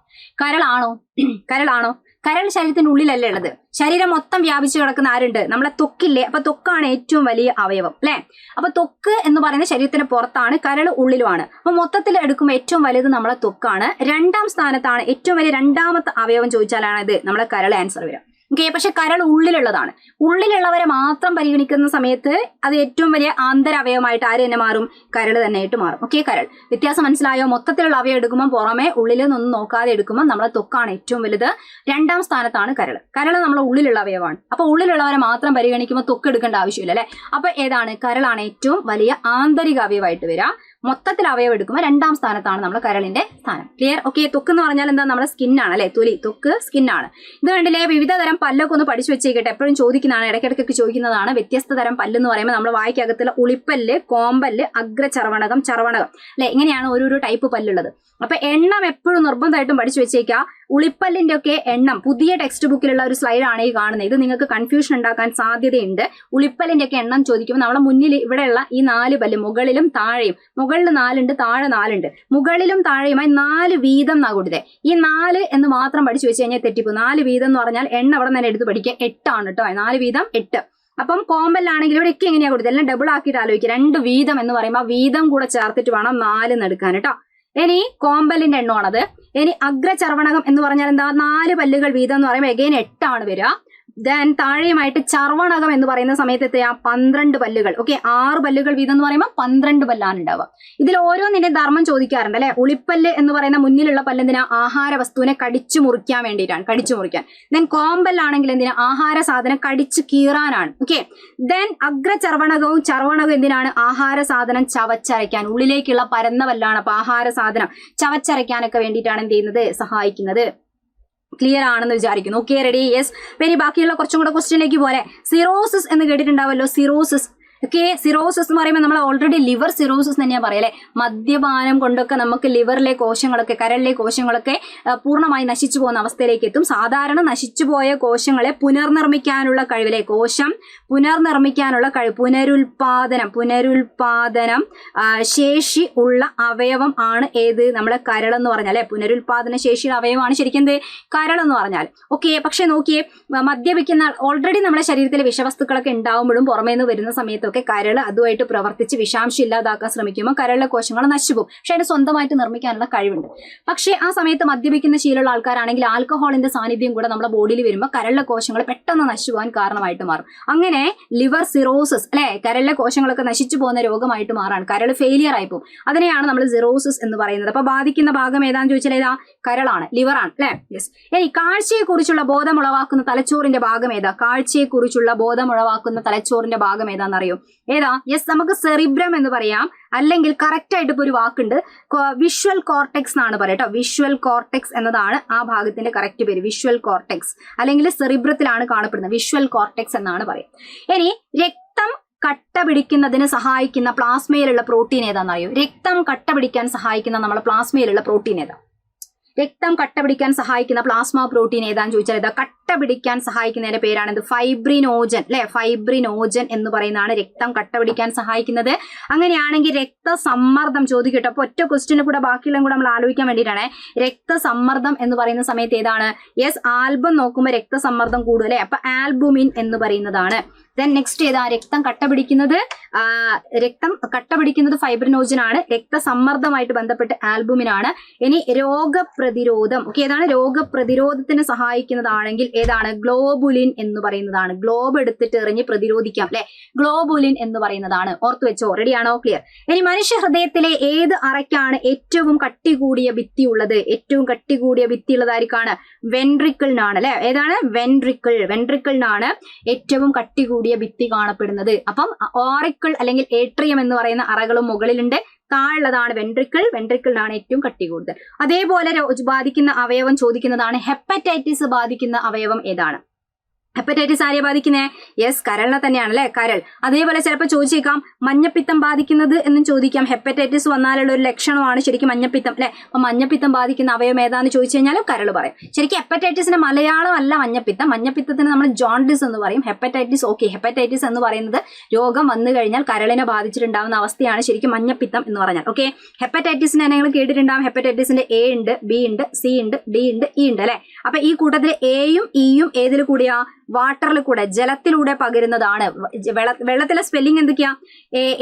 A: കരളാണോ? കരൾ ശരീരത്തിന്റെ ഉള്ളിലല്ലേ ഉള്ളത്. ശരീരം മൊത്തം വ്യാപിച്ചു കിടക്കുന്ന ആരുണ്ട്? നമ്മളെ ത്വക്കില്ലേ. അപ്പൊ ത്വക്കാണ് ഏറ്റവും വലിയ അവയവം അല്ലെ. അപ്പൊ ത്വക്ക് എന്ന് പറയുന്നത് ശരീരത്തിന് പുറത്താണ്, കരൾ ഉള്ളിലുമാണ്. അപ്പൊ മൊത്തത്തിൽ എടുക്കുമ്പോൾ ഏറ്റവും വലുത് നമ്മളെ ത്വക്കാണ്. 2ാം സ്ഥാനത്താണ് ഏറ്റവും വലിയ 2ാമത്തെ അവയവം ചോദിച്ചാലാണ് ഇത് നമ്മളെ കരൾ ആൻസർ വരും. ഓക്കെ. പക്ഷെ കരൾ ഉള്ളിലുള്ളതാണ്. ഉള്ളിലുള്ളവരെ മാത്രം പരിഗണിക്കുന്ന സമയത്ത് അത് ഏറ്റവും വലിയ ആന്തരവയവമായിട്ട് ആര് തന്നെ മാറും? കരൾ തന്നെ ആയിട്ട് മാറും. ഓക്കെ. കരൾ വ്യത്യാസം മനസ്സിലായോ? മൊത്തത്തിലുള്ള അവയവം എടുക്കുമ്പോൾ പുറമെ ഉള്ളിൽ നിന്നൊന്നും നോക്കാതെ എടുക്കുമ്പോൾ നമ്മളെ ത്വക്കാണ് ഏറ്റവും വലുത്. 2ാം സ്ഥാനത്താണ് കരൾ. കരൾ നമ്മളെ ഉള്ളിലുള്ള അവയവമാണ്. അപ്പൊ ഉള്ളിലുള്ളവരെ മാത്രം പരിഗണിക്കുമ്പോൾ ത്വക്ക് എടുക്കേണ്ട ആവശ്യമില്ല അല്ലെ. അപ്പൊ ഏതാണ്? കരളാണ് ഏറ്റവും വലിയ ആന്തരിക അവയവമായിട്ട് വരിക. മൊത്തത്തിൽ അവയവം എടുക്കുമ്പോൾ 2ാം സ്ഥാനത്താണ് നമ്മുടെ കരളിന്റെ സ്ഥാനം. ക്ലിയർ? ഓക്കെ. ത്വക്ക് എന്ന് പറഞ്ഞാൽ എന്താ? നമ്മുടെ സ്കിന്നാണ് അല്ലെ. തൊലി. ത്വക്ക് സ്കിന്നാണ്. ഇത് കണ്ടില്ലേ? വിവിധ തരം പല്ലൊക്കെ ഒന്ന് പഠിച്ചു വെച്ചേക്കട്ടെ. എപ്പോഴും ചോദിക്കുന്നതാണ്, ഇടയ്ക്കിടയ്ക്കൊക്കെ ചോദിക്കുന്നതാണ്. വ്യത്യസ്ത തരം പല്ലെന്ന് പറയുമ്പോൾ നമ്മുടെ വായ്ക്കകത്തുള്ള ഉളിപ്പല്ല്, കോമ്പല്ല്, അഗ്രചർവണകം, ചർവണകം അല്ലെ. ഇങ്ങനെയാണ് ഓരോരോ ടൈപ്പ് പല്ലുള്ളത്. അപ്പൊ എണ്ണം എപ്പോഴും നിർബന്ധമായിട്ടും പഠിച്ചു വെച്ചേക്കുക. ഉളിപ്പല്ലിന്റെ ഒക്കെ എണ്ണം പുതിയ ടെക്സ്റ്റ് ബുക്കിലുള്ള ഒരു സ്ലൈഡാണ് ഈ കാണുന്നത്. ഇത് നിങ്ങൾക്ക് കൺഫ്യൂഷൻ ഉണ്ടാക്കാൻ സാധ്യതയുണ്ട്. ഉളിപ്പല്ലിന്റെ ഒക്കെ എണ്ണം ചോദിക്കുമ്പോൾ നമ്മളെ മുന്നിൽ ഇവിടെയുള്ള ഈ 4 പല്ല് മുകളിലും താഴെയും, മുകളിൽ 4 ഉണ്ട്, താഴെ 4 ഉണ്ട്, മുകളിലും താഴെയുമായി 4 വീതം എന്നാ കൊടുത്തത്. ഈ 4 എന്ന് മാത്രം പഠിച്ചു വെച്ച് കഴിഞ്ഞാൽ തെറ്റിപ്പോ. 4 വീതം എന്ന് പറഞ്ഞാൽ എണ്ണം അവിടെ തന്നെ എടുത്ത് പഠിക്കുക, 8 ആണ് കേട്ടോ. 4 വീതം 8. അപ്പം കോമ്പലിലാണെങ്കിൽ ഇവിടെ ഒക്കെ എങ്ങനെയാ കൊടുത്തത്, എല്ലാം ഡബിൾ ആക്കിയിട്ട് ആലോചിക്കുക. 2 വീതം എന്ന് പറയുമ്പോൾ വീതം കൂടെ ചേർത്തിട്ട് വേണം 4 എന്ന് എടുക്കാൻ കേട്ടോ. ഇനി കോമ്പലിന്റെ എണ്ണമാണത്. ഇനി അഗ്രചർവണകം എന്ന് പറഞ്ഞാൽ എന്താ, 4 പല്ലുകൾ വീതം എന്ന് പറയുമ്പോൾ എഗെയിൻ 8 ആണ് വരിക. ദെൻ താഴെയുമായിട്ട് ചർവണകം എന്ന് പറയുന്ന സമയത്ത് എത്രയാ, 12 പല്ലുകൾ. ഓക്കെ, 6 പല്ലുകൾ വീതം എന്ന് പറയുമ്പോൾ 12 പല്ലാണ് ഉണ്ടാവുക. ഇതിൽ ഓരോന്നിന്റെ ധർമ്മം ചോദിക്കാറുണ്ട് അല്ലെ. ഉളിപ്പല്ല് എന്ന് പറയുന്ന മുന്നിലുള്ള പല്ലെന്തിനാ, ആഹാര വസ്തുവിനെ കടിച്ചു മുറിക്കാൻ വേണ്ടിയിട്ടാണ്, കടിച്ചു മുറിക്കാൻ. ദെൻ കോമ്പലാണെങ്കിൽ എന്തിനാ, ആഹാര സാധനം കടിച്ചു കീറാനാണ്. ഓക്കെ, ദെൻ അഗ്രചർവണകവും ചർവണകവും എന്തിനാണ്, ആഹാര സാധനം ചവച്ചരയ്ക്കാൻ, ഉള്ളിലേക്കുള്ള പരന്ന പല്ലാണ്. അപ്പൊ ആഹാര സാധനം ചവച്ചരയ്ക്കാനൊക്കെ വേണ്ടിയിട്ടാണ് എന്ത് ചെയ്യുന്നത്, സഹായിക്കുന്നത്. ക്ലിയർ ആണെന്ന് വിചാരിക്കുന്നു. Okay, ready, yes. ഇനി ബാക്കിയുള്ള കുറച്ചും കൂടെ ക്വസ്റ്റ്യനിലേക്ക് പോലെ. സിറോസിസ് എന്ന് കേട്ടിട്ടുണ്ടാവല്ലോ, സിറോസിസ്. ഓക്കെ, സിറോസിസ് എന്ന് പറയുമ്പോൾ നമ്മൾ ഓൾറെഡി ലിവർ സിറോസിസ് തന്നെയാണ് പറയല്ലേ. മദ്യപാനം കൊണ്ടൊക്കെ നമുക്ക് ലിവറിലെ കോശങ്ങളൊക്കെ, കരളിലെ കോശങ്ങളൊക്കെ പൂർണ്ണമായി നശിച്ചു പോകുന്ന അവസ്ഥയിലേക്ക് എത്തും. സാധാരണ നശിച്ചുപോയ കോശങ്ങളെ പുനർനിർമ്മിക്കാനുള്ള കഴിവിലെ, കോശം പുനർനിർമ്മിക്കാനുള്ള കഴിവ്, പുനരുൽപാദനം ശേഷി ഉള്ള അവയവം ആണ് ഏത്, നമ്മളെ കരളെന്ന് പറഞ്ഞാൽ അല്ലെ. പുനരുൽപാദന ശേഷിയുള്ള അവയവമാണ് ശരിക്കും എന്ത്, കരളെന്ന് പറഞ്ഞാൽ. ഓക്കെ, പക്ഷെ നോക്കിയേ, മദ്യപിക്കുന്ന ഓൾറെഡി നമ്മുടെ ശരീരത്തിൽ വിഷവസ്തുക്കളൊക്കെ ഉണ്ടാവുമ്പോഴും പുറമേ നിന്ന് വരുന്ന സമയത്ത് കരള് അതുമായിട്ട് പ്രവർത്തിച്ച് വിഷാംശം ഇല്ലാതാക്കാൻ ശ്രമിക്കുമ്പോൾ കരളിലെ കോശങ്ങൾ നശിച്ചുപോകും. പക്ഷെ അതിന് സ്വന്തമായിട്ട് നിർമ്മിക്കാനുള്ള കഴിവുണ്ട്. പക്ഷേ ആ സമയത്ത് മദ്യപിക്കുന്ന ശീലമുള്ള ആൾക്കാരാണെങ്കിൽ ആൽക്കഹോളിന്റെ സാന്നിധ്യം കൂടെ നമ്മുടെ ബോഡിയിൽ വരുമ്പോൾ കരളിലെ കോശങ്ങൾ പെട്ടെന്ന് നശിച്ചു പോകാൻ കാരണമായിട്ട് മാറും. അങ്ങനെ ലിവർ സിറോസിസ് അല്ലെ, കരളിലെ കോശങ്ങളൊക്കെ നശിച്ചു പോകുന്ന രോഗമായിട്ട് മാറാണ്. കരൾ ഫെയിലിയർ ആയി പോകും. അതിനെയാണ് നമ്മൾ സിറോസിസ് എന്ന് പറയുന്നത്. അപ്പൊ ബാധിക്കുന്ന ഭാഗം ഏതാന്ന് ചോദിച്ചാൽ ഏതാ, കരളാണ്, ലിവറാണ് അല്ലെ. യെസ്. ഇനി കാഴ്ചയെക്കുറിച്ചുള്ള ബോധമുളവാക്കുന്ന തലച്ചോറിന്റെ ഭാഗം ഏതാ, കാഴ്ചയെക്കുറിച്ചുള്ള ബോധമുളവാക്കുന്ന തലച്ചോറിന്റെ ഭാഗം ഏതാണെന്നറിയോ, ഏതാ? യെസ്, നമുക്ക് സെറിബ്രം എന്ന് പറയാം, അല്ലെങ്കിൽ കറക്റ്റ് ആയിട്ട് ഇപ്പൊ ഒരു വാക്കുണ്ട്, വിഷ്വൽ കോർട്ടെക്സ് എന്നാണ് പറയാട്ടോ. വിഷ്വൽ കോർട്ടെക്സ് എന്നതാണ് ആ ഭാഗത്തിന്റെ കറക്റ്റ് പേര്, വിഷ്വൽ കോർട്ടെക്സ്, അല്ലെങ്കിൽ സെറിബ്രത്തിലാണ് കാണപ്പെടുന്നത്, വിഷ്വൽ കോർട്ടെക്സ് എന്നാണ് പറയുക. ഇനി രക്തം കട്ട പിടിക്കുന്നതിന് സഹായിക്കുന്ന പ്ലാസ്മയിലുള്ള പ്രോട്ടീൻ ഏതാണെന്നറിയോ? രക്തം കട്ട പിടിക്കാൻ സഹായിക്കുന്ന നമ്മുടെ പ്ലാസ്മയിലുള്ള പ്രോട്ടീൻ ഏതാ? രക്തം കട്ട പിടിക്കാൻ സഹായിക്കുന്ന പ്ലാസ്മ പ്രോട്ടീൻ ഏതാന്ന് ചോദിച്ചാൽ ഇതാ, കട്ട പിടിക്കാൻ സഹായിക്കുന്നതിന്റെ പേരാണ് ഇത്, ഫൈബ്രിനോജൻ അല്ലെ. ഫൈബ്രിനോജൻ എന്ന് പറയുന്നതാണ് രക്തം കട്ട പിടിക്കാൻ സഹായിക്കുന്നത്. അങ്ങനെയാണെങ്കിൽ രക്തസമ്മർദ്ദം ചോദിക്കട്ടെ. അപ്പൊ ഒറ്റ ക്വസ്റ്റിന് കൂടെ ബാക്കിയുള്ള കൂടെ നമ്മൾ ആലോചിക്കാൻ വേണ്ടിയിട്ടാണ്. രക്തസമ്മർദ്ദം എന്ന് പറയുന്ന സമയത്ത് ഏതാണ്? യെസ്, ആൽബം നോക്കുമ്പോൾ രക്തസമ്മർദ്ദം കൂടും അല്ലെ. അപ്പൊ ആൽബുമിൻ എന്ന് പറയുന്നതാണ്. ദെൻ നെക്സ്റ്റ് ഏതാ, രക്തം കട്ട പിടിക്കുന്നത് ഫൈബ്രിനോജൻ ആണ്. രക്തസമ്മർദ്ദമായിട്ട് ബന്ധപ്പെട്ട് ആൽബുമിൻ ആണ്. ഇനി രോഗപ്രതിരോധം, ഓക്കെ, ഏതാണ്? രോഗപ്രതിരോധത്തിന് സഹായിക്കുന്നതാണെങ്കിൽ ഏതാണ്? ഗ്ലോബുലിൻ എന്ന് പറയുന്നതാണ്. ഗ്ലോബ് എടുത്തിട്ട് എറിഞ്ഞ് പ്രതിരോധിക്കാം അല്ലെ, ഗ്ലോബുലിൻ എന്ന് പറയുന്നതാണ്. ഓർത്തു വെച്ചോ, റെഡിയാണോ? ക്ലിയർ. ഇനി മനുഷ്യ ഹൃദയത്തിലെ ഏത് അറയ്ക്കാണ് ഏറ്റവും കട്ടി കൂടിയ ഭിത്തി ഉള്ളത്? ഏറ്റവും കട്ടി കൂടിയ ഭിത്തി ഉള്ളതായിരിക്കാണ് വെൻട്രിക്കിളിനാണ് അല്ലെ. ഏതാണ്? വെൻട്രിക്കിളിനാണ് ഏറ്റവും കട്ടി കൂടിയ ഭിത്തി കാണപ്പെടുന്നത്. അപ്പം ഓറിക്കിൾ അല്ലെങ്കിൽ ഏട്രിയം എന്ന് പറയുന്ന അറകളും മുകളിലുണ്ട്, താഴെയുള്ളതാണ് വെൻട്രിക്കിളിനാണ് ഏറ്റവും കട്ടി കൂടുതൽ. അതേപോലെ ബാധിക്കുന്ന അവയവം ചോദിക്കുന്നതാണ്, ഹെപ്പറ്റൈറ്റിസ് ബാധിക്കുന്ന അവയവം ഏതാണ്? ഹെപ്പറ്റൈറ്റിസ് ആരെയാ ബാധിക്കുന്നത്? യെസ്, കരളിനെ തന്നെയാണ് അല്ലെ, കരൾ. അതേപോലെ ചിലപ്പോൾ ചോദിച്ചേക്കാം മഞ്ഞപ്പിത്തം ബാധിക്കുന്നത് എന്നും ചോദിക്കാം. ഹെപ്പറ്റൈറ്റിസ് വന്നാലുള്ള ഒരു ലക്ഷണമാണ് ശരിക്കും മഞ്ഞപ്പിത്തം അല്ലെ. അപ്പൊ മഞ്ഞപ്പിത്തം ബാധിക്കുന്ന അവയവം ഏതാന്ന് ചോദിച്ചു കഴിഞ്ഞാലും കരൾ പറയും. ശരിക്കും ഹെപ്പറ്റൈറ്റിസിന്റെ മലയാളം അല്ല മഞ്ഞപ്പിത്തം. മഞ്ഞപ്പിത്തത്തിന് നമ്മൾ ജോണ്ടിസ് എന്ന് പറയും. ഹെപ്പറ്റൈറ്റിസ് ഓക്കെ, ഹെപ്പറ്റൈറ്റിസ് എന്ന് പറയുന്നത് രോഗം വന്നു കഴിഞ്ഞാൽ കരളിനെ ബാധിച്ചിട്ടുണ്ടാവുന്ന അവസ്ഥയാണ് ശരിക്കും മഞ്ഞപ്പിത്തം എന്ന് പറഞ്ഞാൽ. ഓക്കെ, ഹെപ്പറ്റൈറ്റിസിനെ നിങ്ങൾ കേട്ടിട്ടുണ്ടാവും. ഹെപ്പറ്റൈറ്റിസിന്റെ എ ഉണ്ട്, ബി ഉണ്ട്, സി ഉണ്ട്, ഡി ഉണ്ട്, ഇ ഉണ്ട് അല്ലെ. അപ്പൊ ഈ കൂട്ടത്തിൽ എയും ഇയും ഏതിൽ കൂടിയാ? വാട്ടറിൽ കൂടെ, ജലത്തിലൂടെ പകരുന്നതാണ്. വെള്ളത്തിലെ സ്പെല്ലിംഗ് എന്തൊക്കെയാ?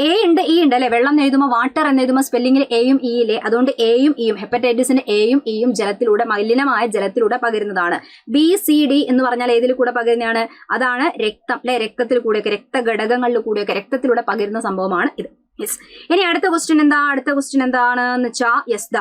A: എ ഉണ്ട്, ഇ ഉണ്ട് അല്ലെ. വെള്ളം എന്ന് എഴുതുമ്പോൾ വാട്ടർ എന്ന് എഴുതുമ്പോൾ സ്പെല്ലിംഗിൽ എയും ഇ ഇല്ലേ, അതുകൊണ്ട് എയും ഇയും, ഹെപ്പറ്റൈറ്റിസിന്റെ എയും ഇയും ജലത്തിലൂടെ, മലിനമായ ജലത്തിലൂടെ പകരുന്നതാണ്. ബി സി ഡി എന്ന് പറഞ്ഞാൽ ഏതിൽ കൂടെ പകരുന്നതാണ്? അതാണ് രക്തം അല്ലെ. രക്തത്തിൽ കൂടെയൊക്കെ, രക്തഘടകങ്ങളിൽ കൂടെയൊക്കെ രക്തത്തിലൂടെ പകരുന്ന സംഭവമാണ് ഇത്. യെസ്. ഇനി അടുത്ത ക്വസ്റ്റ്യൻ എന്താണെന്ന് വെച്ചാൽ യെസ് ദ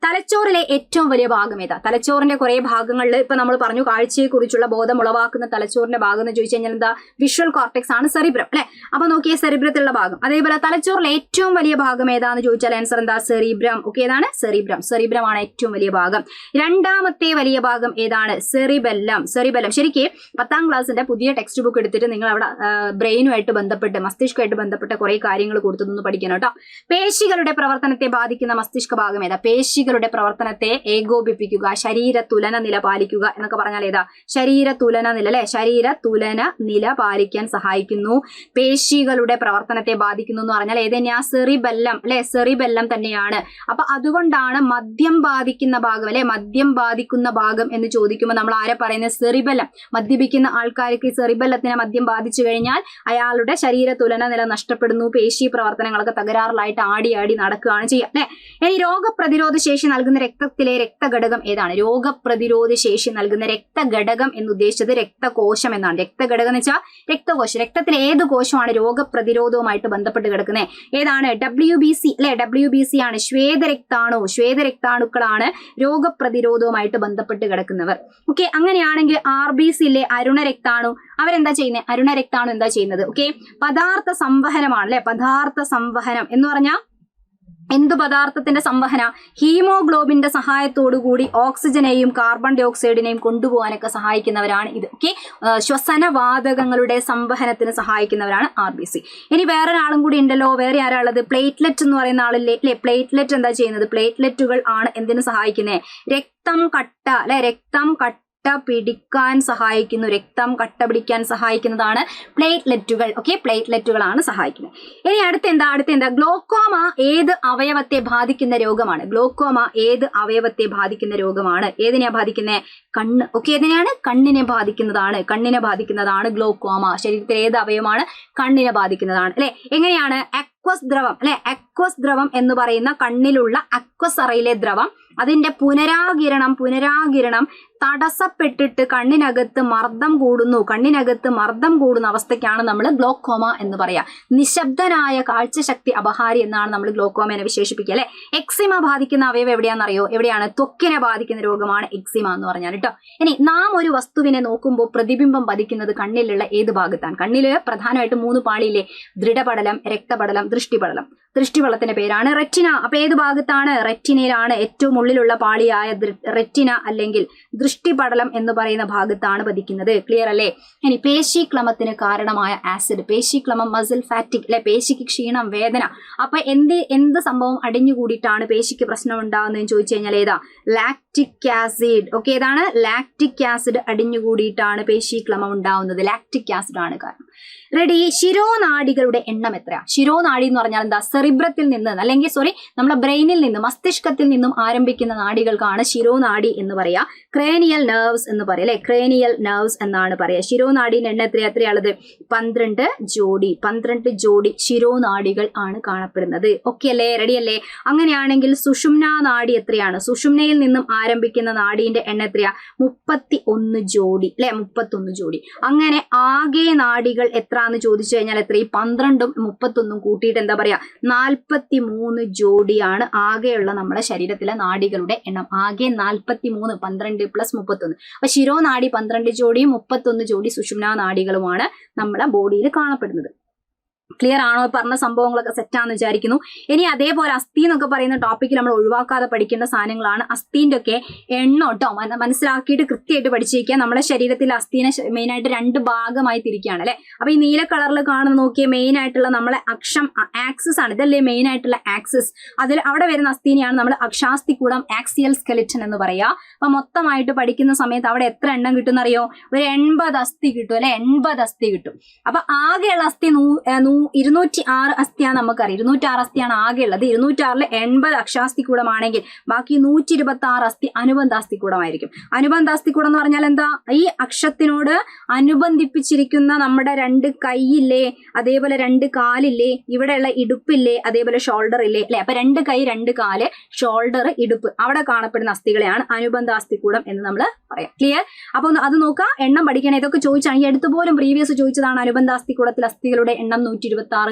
A: തലച്ചോറിലെ ഏറ്റവും വലിയ ഭാഗം ഏതാ? തലച്ചോറിന്റെ കുറെ ഭാഗങ്ങളിൽ ഇപ്പൊ നമ്മൾ പറഞ്ഞു കാഴ്ചയെ കുറിച്ചുള്ള ബോധം ഉളവാക്കുന്ന തലച്ചോറിന്റെ ഭാഗം എന്ന് ചോദിച്ചു കഴിഞ്ഞാൽ എന്താ? വിഷ്വൽ കോർട്ടെക്സ് ആണ്, സെറിബ്രം അല്ലെ. അപ്പൊ നോക്കിയേ, സെറിബ്രത്തിലുള്ള ഭാഗം. അതേപോലെ തലച്ചോറിലെ ഏറ്റവും വലിയ ഭാഗം ഏതാന്ന് ചോദിച്ചാൽ ആൻസർ എന്താ? സെറിബ്രം. ഓക്കെ, ഏതാണ്? സെറിബ്രം ആണ് ഏറ്റവും വലിയ ഭാഗം. രണ്ടാമത്തെ വലിയ ഭാഗം ഏതാണ്? സെറിബെല്ലം. ശരിക്കും 10ാം ക്ലാസ്സിന്റെ പുതിയ ടെക്സ്റ്റ് ബുക്ക് എടുത്തിട്ട് നിങ്ങൾ അവിടെ ബ്രെയിനുമായിട്ട് ബന്ധപ്പെട്ട്, മസ്തിഷ്കമായിട്ട് ബന്ധപ്പെട്ട കുറെ കാര്യങ്ങൾ കൊടുത്തു ഭാഗത്തുനിന്ന് പഠിക്കണം കേട്ടോ. പേശികളുടെ പ്രവർത്തനത്തെ ബാധിക്കുന്ന മസ്തിഷ്ക ഭാഗം ഏതാ? പേശികളുടെ പ്രവർത്തനത്തെ ഏകോപിപ്പിക്കുക, ശരീര തുലന നില പാലിക്കുക എന്നൊക്കെ പറഞ്ഞാൽ ഏതാ? ശരീര തുലന നില അല്ലെ, ശരീര തുലന നില പാലിക്കാൻ സഹായിക്കുന്നു. പേശികളുടെ പ്രവർത്തനത്തെ ബാധിക്കുന്നു എന്ന് പറഞ്ഞാൽ ഏതെന്നെയാ? സെറിബെല്ലം അല്ലെ, സെറിബെല്ലം തന്നെയാണ്. അപ്പൊ അതുകൊണ്ടാണ് മദ്യം ബാധിക്കുന്ന ഭാഗം അല്ലെ, മദ്യം ബാധിക്കുന്ന ഭാഗം എന്ന് ചോദിക്കുമ്പോൾ നമ്മൾ ആരെ പറയുന്നത്? സെറിബെല്ലം. മദ്യപിക്കുന്ന ആൾക്കാർക്ക് ഈ സെറിബെല്ലത്തിനെ മദ്യം ബാധിച്ചു കഴിഞ്ഞാൽ അയാളുടെ ശരീര തുലന നില നഷ്ടപ്പെടുന്നു, പേശി പ്രവർത്തനങ്ങളൊക്കെ തകരാറിലായിട്ട് ആടി നടക്കുകയാണ് ചെയ്യുക അല്ലെ. ഇനി രോഗപ്രതിരോധ ശേഷി നൽകുന്ന രക്തത്തിലെ രക്തഘടകം ഏതാണ്? രോഗപ്രതിരോധ ശേഷി നൽകുന്ന രക്തഘടകം എന്ന് ഉദ്ദേശിച്ചത് രക്തകോശം എന്നാണ്. രക്തഘടകം എന്ന് വെച്ചാൽ രക്തകോശം. രക്തത്തിലെ ഏത് കോശമാണ് രോഗപ്രതിരോധവുമായിട്ട് ബന്ധപ്പെട്ട് കിടക്കുന്നത്? ഏതാണ്? WBC അല്ലെ, WBC ആണ്. ശ്വേതരക്താണുക്കളാണ് രോഗപ്രതിരോധവുമായിട്ട് ബന്ധപ്പെട്ട് കിടക്കുന്നവർ. ഓക്കെ, അങ്ങനെയാണെങ്കിൽ RBC ഇല്ലേ, അരുണരക്താണു, അവരെന്താ ചെയ്യുന്നത്? അരുണരക്താണു എന്താ ചെയ്യുന്നത്? ഓക്കെ, പദാർത്ഥ സംവഹനമാണ് അല്ലെ. പദാർത്ഥ സംവഹനം എന്ന് പറഞ്ഞാൽ എന്ത് പദാർത്ഥത്തിന്റെ സംവഹന? ഹീമോഗ്ലോബിന്റെ സഹായത്തോടു കൂടി ഓക്സിജനെയും കാർബൺ ഡൈ ഓക്സൈഡിനെയും കൊണ്ടുപോകാനൊക്കെ സഹായിക്കുന്നവരാണ് ഇത്. ഓക്കെ, ശ്വസനവാതകങ്ങളുടെ സംവഹനത്തിന് സഹായിക്കുന്നവരാണ് RBC. ഇനി വേറൊരാളും കൂടി ഉണ്ടല്ലോ. വേറെ ആരാളുള്ളത്? പ്ലേറ്റ്ലെറ്റ് എന്ന് പറയുന്ന ആളില്ലേ അല്ലെ. പ്ലേറ്റ്ലെറ്റ് എന്താ ചെയ്യുന്നത്? പ്ലേറ്റ്ലെറ്റുകൾ ആണ് എന്തിനു സഹായിക്കുന്നത്? രക്തം കട്ട അല്ലെ, രക്തം കട്ട പിടിക്കാൻ സഹായിക്കുന്നു. രക്തം കട്ട പിടിക്കാൻ സഹായിക്കുന്നതാണ് പ്ലേറ്റ്ലെറ്റുകൾ. ഓക്കെ, പ്ലേറ്റ്ലെറ്റുകളാണ് സഹായിക്കുന്നത്. ഇനി അടുത്ത ഗ്ലോക്കോമ ഏത് അവയവത്തെ ബാധിക്കുന്ന രോഗമാണ്? ഗ്ലോക്കോമ ഏത് അവയവത്തെ ബാധിക്കുന്ന രോഗമാണ്? ഏതിനെയാ ബാധിക്കുന്നത്? കണ്ണ്. ഓക്കെ, ഏതിനെയാണ്? കണ്ണിനെ ബാധിക്കുന്നതാണ് ഗ്ലോക്കോമ. ശരീരത്തിലെ ഏത് അവയവമാണ്? കണ്ണിനെ ബാധിക്കുന്നതാണ് അല്ലെ. എങ്ങനെയാണ്? അക്വസ് ദ്രവം അല്ലെ, അക്വസ് ദ്രവം എന്ന് പറയുന്ന കണ്ണിലുള്ള അക്വസ് അറയിലെ ദ്രവം അതിന്റെ പുനരാകിരണം തടസ്സപ്പെട്ടിട്ട് കണ്ണിനകത്ത് മർദ്ദം കൂടുന്ന അവസ്ഥയ്ക്കാണ് നമ്മൾ ഗ്ലോക്കോമ എന്ന് പറയാ. നിശബ്ദനായ കാഴ്ചശക്തി അപഹാരി എന്നാണ് നമ്മൾ ഗ്ലോക്കോമയെ വിശേഷിപ്പിക്കുക അല്ലെ. എക്സിമ ബാധിക്കുന്ന അവയവം എവിടെയാണെന്നറിയോ? എവിടെയാണ്? ത്വക്കിനെ ബാധിക്കുന്ന രോഗമാണ് എക്സിമ എന്ന് പറഞ്ഞാൽ കേട്ടോ. ഇനി നാം ഒരു വസ്തുവിനെ നോക്കുമ്പോൾ പ്രതിബിംബം പതിക്കുന്നത് കണ്ണിലുള്ള ഏത് ഭാഗത്താണ്? കണ്ണില് പ്രധാനമായിട്ട് 3 പാളിയില്ലേ? ദൃഢപടലം, രക്തപടലം, ദൃഷ്ടിപടലം. ദൃഷ്ടിപടലത്തിന്റെ പേരാണ് റെറ്റിന. അപ്പൊ ഏത് ഭാഗത്താണ്? റെറ്റിനയിലാണ്. ഏറ്റവും ഉള്ളിലുള്ള പാളിയായ റെറ്റിന അല്ലെങ്കിൽ ദൃഷ്ടിപടലം എന്ന് പറയുന്ന ഭാഗത്താണ് പതിക്കുന്നത്. ക്ലിയർ അല്ലേ? ഇനി പേശിക്ലമത്തിന് കാരണമായ ആസിഡ്. പേശിക്ലമം മസിൽ ഫാറ്റിക് അല്ലെ, പേശിക്ക് ക്ഷീണം, വേദന. അപ്പൊ എന്ത് സംഭവം അടിഞ്ഞുകൂടിയിട്ടാണ് പേശിക്ക് പ്രശ്നം ഉണ്ടാകുന്നതെന്ന് ചോദിച്ചു കഴിഞ്ഞാൽ ഏതാ? Lactic acid. ഓക്കെ, ഏതാണ്? ലാക്റ്റിക് ആസിഡ് അടിഞ്ഞുകൂടിയിട്ടാണ് പേശിക്ലമം ഉണ്ടാവുന്നത്. ലാക്റ്റിക് ആസിഡ് ആണ് കാരണം. റെഡി? ശിരോനാഡികളുടെ എണ്ണം എത്രയാ? ശിരോനാഡി എന്ന് പറഞ്ഞാൽ എന്താ? സെറിബ്രത്തിൽ നിന്ന് അല്ലെങ്കിൽ നമ്മുടെ ബ്രെയിനിൽ നിന്ന്, മസ്തിഷ്കത്തിൽ നിന്നും ആരംഭിക്കുന്ന നാഡികൾക്കാണ് ശിരോനാഡി എന്ന് പറയാ. ക്രേനിയൽ നെർവ്സ് എന്ന് പറയാം അല്ലെ. ക്രേനിയൽ നെർവ്സ് എന്നാണ് പറയാ. ശിരോനാഡിയുടെ എണ്ണം എത്രയാളുള്ളത്? 12 ജോഡി ശിരോനാഡികൾ ആണ് കാണപ്പെടുന്നത്. ഓക്കെ അല്ലേ? റെഡി അല്ലേ? അങ്ങനെയാണെങ്കിൽ സുഷുമ്നാ നാഡി എത്രയാണ്? സുഷുമ്നയിൽ നിന്നും ആരംഭിക്കുന്ന നാഡീന്റെ എണ്ണം എത്രയാ? 31 ജോഡി അല്ലെ, 31 ജോഡി. അങ്ങനെ ആകെ നാഡികൾ എത്ര എന്ന് ചോദിച്ചു കഴിഞ്ഞാൽ എത്ര? ഈ 12ഉം 31ഉം കൂട്ടിയിട്ട് എന്താ പറയാ? 43 ജോഡിയാണ് ആകെയുള്ള നമ്മുടെ ശരീരത്തിലെ നാഡികളുടെ എണ്ണം. ആകെ 43, 12 + 31. അപ്പൊ ശിരോനാഡി 12 ജോഡിയും 31 ജോഡി സുഷുമ്നാ നാഡികളുമാണ് നമ്മുടെ ബോഡിയിൽ കാണപ്പെടുന്നത്. ക്ലിയർ ആണോ? പറഞ്ഞ സംഭവങ്ങളൊക്കെ സെറ്റാന്ന് വിചാരിക്കുന്നു. ഇനി അതേപോലെ അസ്ഥി എന്നൊക്കെ പറയുന്ന ടോപ്പിക്കിൽ നമ്മൾ ഒഴിവാക്കാതെ പഠിക്കേണ്ട സാധനങ്ങളാണ്. അസ്ഥീന്റെ ഒക്കെ എണ്ണം കേട്ടോ മനസ്സിലാക്കിയിട്ട് കൃത്യമായിട്ട് പഠിച്ചിരിക്കുക. നമ്മുടെ ശരീരത്തിൽ അസ്ഥീനെ മെയിൻ ആയിട്ട് 2 ഭാഗമായി തിരിക്കുകയാണ് അല്ലെ. അപ്പൊ ഈ നീല കളറിൽ കാണുന്ന നോക്കിയ മെയിൻ ആയിട്ടുള്ള നമ്മളെ അക്ഷം ആക്സിസ് ആണ്. ഇതല്ലേ മെയിൻ ആയിട്ടുള്ള ആക്സിസ്? അതിൽ അവിടെ വരുന്ന അസ്ഥീനെയാണ് നമ്മൾ അക്ഷാസ്തികൂടം, ആക്സിയൽ സ്കെലിറ്റൻ എന്ന് പറയാ. അപ്പൊ മൊത്തമായിട്ട് പഠിക്കുന്ന സമയത്ത് അവിടെ എത്ര എണ്ണം കിട്ടും എന്നറിയോ? ഒരു 80 അസ്ഥി കിട്ടും അല്ലെ. 80 അസ്ഥി കിട്ടും. അപ്പൊ ആകെയുള്ള അസ്ഥി 206 അസ്ഥിയാണ് നമുക്കറിയാം. 206 അസ്ഥിയാണ് ആകെ ഉള്ളത്. 206-ൽ 80 അക്ഷാസ്തികൂടമാണെങ്കിൽ ബാക്കി 126 അസ്ഥി അനുബന്ധ അസ്ഥികൂടമായിരിക്കും. അനുബന്ധ അസ്ഥികൂടം എന്ന് പറഞ്ഞാൽ എന്താ? ഈ അക്ഷത്തിനോട് അനുബന്ധിപ്പിച്ചിരിക്കുന്ന നമ്മുടെ 2 കൈയില്ലേ, അതേപോലെ 2 കാലില്ലേ, ഇവിടെയുള്ള ഇടുപ്പില്ലേ, അതേപോലെ ഷോൾഡർ ഇല്ലേ അല്ലെ. അപ്പൊ 2 കൈ, 2 കാല്, ഷോൾഡർ, ഇടുപ്പ്, അവിടെ കാണപ്പെടുന്ന അസ്ഥികളെയാണ് അനുബന്ധ അസ്ഥികൂടം എന്ന് നമ്മൾ പറയാം. ക്ലിയർ? അപ്പൊ അത് നോക്കാം, എണ്ണം പഠിക്കണം. ഇതൊക്കെ ചോദിച്ചാണ് ഈ അടുത്ത് പോലും പ്രീവിയസ് ചോദിച്ചതാണ്. അനുബന്ധ അസ്ഥികൂടത്തിൽ അസ്ഥികളുടെ എണ്ണം 126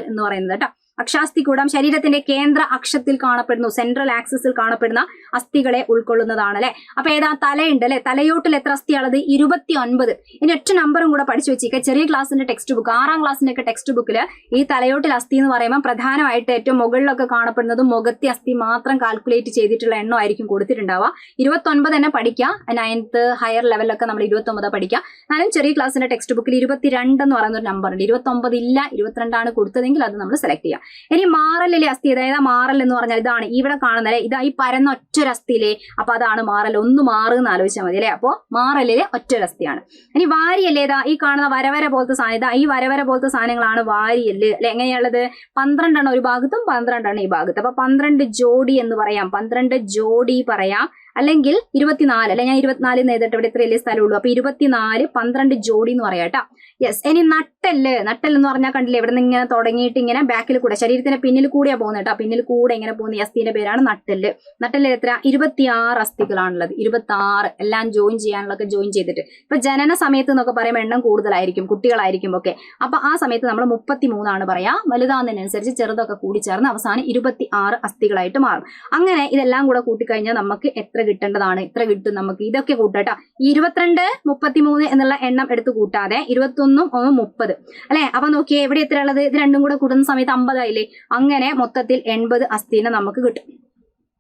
A: എന്ന് പറയുന്നത് കേട്ടോ. അക്ഷാസ്തികൂടം ശരീരത്തിന്റെ കേന്ദ്ര അക്ഷത്തിൽ കാണപ്പെടുന്നു, സെൻട്രൽ ആക്സിസിൽ കാണപ്പെടുന്ന അസ്ഥികളെ ഉൾക്കൊള്ളുന്നതാണ് അല്ലെ. അപ്പൊ ഏതാ? തലയുണ്ട് അല്ലെ. തലയോട്ടിൽ എത്ര അസ്ഥിയാണത്? 29. ഇനി ഒറ്റ നമ്പറും കൂടെ പഠിച്ചു വെച്ചിരിക്കുക. ചെറിയ ക്ലാസ്സിന്റെ ടെക്സ്റ്റ് ബുക്ക്, 6ാം ക്ലാസ്സിന്റെ ഒക്കെ ടെക്സ്റ്റ് ബുക്കിൽ ഈ തലയോട്ടിൽ അസ്ഥി എന്ന് പറയുമ്പോൾ പ്രധാനമായിട്ട് ഏറ്റവും മുകളിലൊക്കെ കാണപ്പെടുന്നതും മുഖത്തെ അസ്ഥി മാത്രം കാൽക്കുലേറ്റ് ചെയ്തിട്ടുള്ള എണ്ണം ആയിരിക്കും കൊടുത്തിട്ടുണ്ടാവുക. 29 തന്നെ പഠിക്കാം. 9th ഹയർ ലെവലിലൊക്കെ നമ്മൾ 29 പഠിക്കാം. എന്നാലും ചെറിയ ക്ലാസ്സിന്റെ ടെക്സ്റ്റ് ബുക്കിൽ 22 എന്ന് പറയുന്ന ഒരു നമ്പർ ഉണ്ട്. 29 ഇല്ല, 22 ആണ് കൊടുത്തതെങ്കിൽ അത് നമ്മൾ സെലക്ട് ചെയ്യാം. ഇനി മാറലിലെ അസ്ഥി, അതായത് മാറൽ എന്ന് പറഞ്ഞാൽ ഇതാണ് ഇവിടെ കാണുന്നത്, ഇതാ ഈ പരന്ന ഒറ്റൊരസ്ഥിയിലെ, അപ്പൊ അതാണ് മാറൽ. ഒന്ന് മാറുന്ന ആലോചിച്ചാൽ മതി അല്ലെ. അപ്പോ മാറലിലെ ഒറ്റൊരസ്ഥിയാണ്. ഇനി വാരിയല്ലേ, ഇതാ ഈ കാണുന്ന വരവര പോലത്തെ സാധനം, ഇതാ ഈ വരവര പോലത്തെ സാധനങ്ങളാണ് വാരിയല് അല്ലെ. എങ്ങനെയുള്ളത്? 12 എണ്ണം ഒരു ഭാഗത്തും 12 എണ്ണം ഈ ഭാഗത്ത്. അപ്പൊ 12 ജോഡി എന്ന് പറയാം, 12 ജോഡി പറയാം. അല്ലെങ്കിൽ 24 അല്ലെ, ഞാൻ 24 എഴുതട്ടെ, ഇവിടെ ഇത്ര വലിയ സ്ഥലമുള്ളൂ. അപ്പൊ 24 12 ജോഡി എന്ന് പറയാം കേട്ടോ. യെസ്. ഇനി നട്ടെല്ല് എന്ന് പറഞ്ഞാൽ കണ്ടില്ലേ, ഇവിടെ നിന്ന് ഇങ്ങനെ തുടങ്ങിയിട്ട് ഇങ്ങനെ ബാക്കിൽ കൂടെ ശരീരത്തിന്റെ പിന്നിൽ കൂടെയാ പോകുന്നത് കേട്ടോ. പിന്നിൽ കൂടെ ഇങ്ങനെ പോകുന്ന ഈ അസ്ഥിന്റെ പേരാണ് നട്ടെല്ല്. നട്ടെല്ല് എത്ര? 26 അസ്ഥികളാണുള്ളത്. 26 എല്ലാം ജോയിൻ ചെയ്യാനുള്ളതൊക്കെ ജോയിൻ ചെയ്തിട്ട്. ഇപ്പൊ ജനന സമയത്ത് എന്നൊക്കെ പറയുമ്പോൾ എണ്ണം കൂടുതലായിരിക്കും, കുട്ടികളായിരിക്കും ഒക്കെ. അപ്പൊ ആ സമയത്ത് നമ്മൾ 33 പറയാ. വലുതാവുന്നതിനനുസരിച്ച് ചെറുതൊക്കെ കൂടി ചേർന്ന് അവസാനം 26 അസ്ഥികളായിട്ട് മാറും. അങ്ങനെ ഇതെല്ലാം കൂടെ കൂട്ടിക്കഴിഞ്ഞാൽ നമുക്ക് എത്ര കിട്ടേണ്ടതാണ്, ഇത്ര കിട്ടും നമുക്ക്. ഇതൊക്കെ കൂട്ടാട്ടോ. 22 33 എന്നുള്ള എണ്ണം എടുത്ത് കൂട്ടാതെ 21 30 അല്ലെ. അപ്പൊ നോക്കിയേ, ഇവിടെ എത്ര ഉള്ളത്? ഇത് രണ്ടും കൂടെ കൂടുന്ന സമയത്ത് 50 ആയില്ലേ. അങ്ങനെ മൊത്തത്തിൽ 80 അസ്ഥീനെ നമുക്ക് കിട്ടും.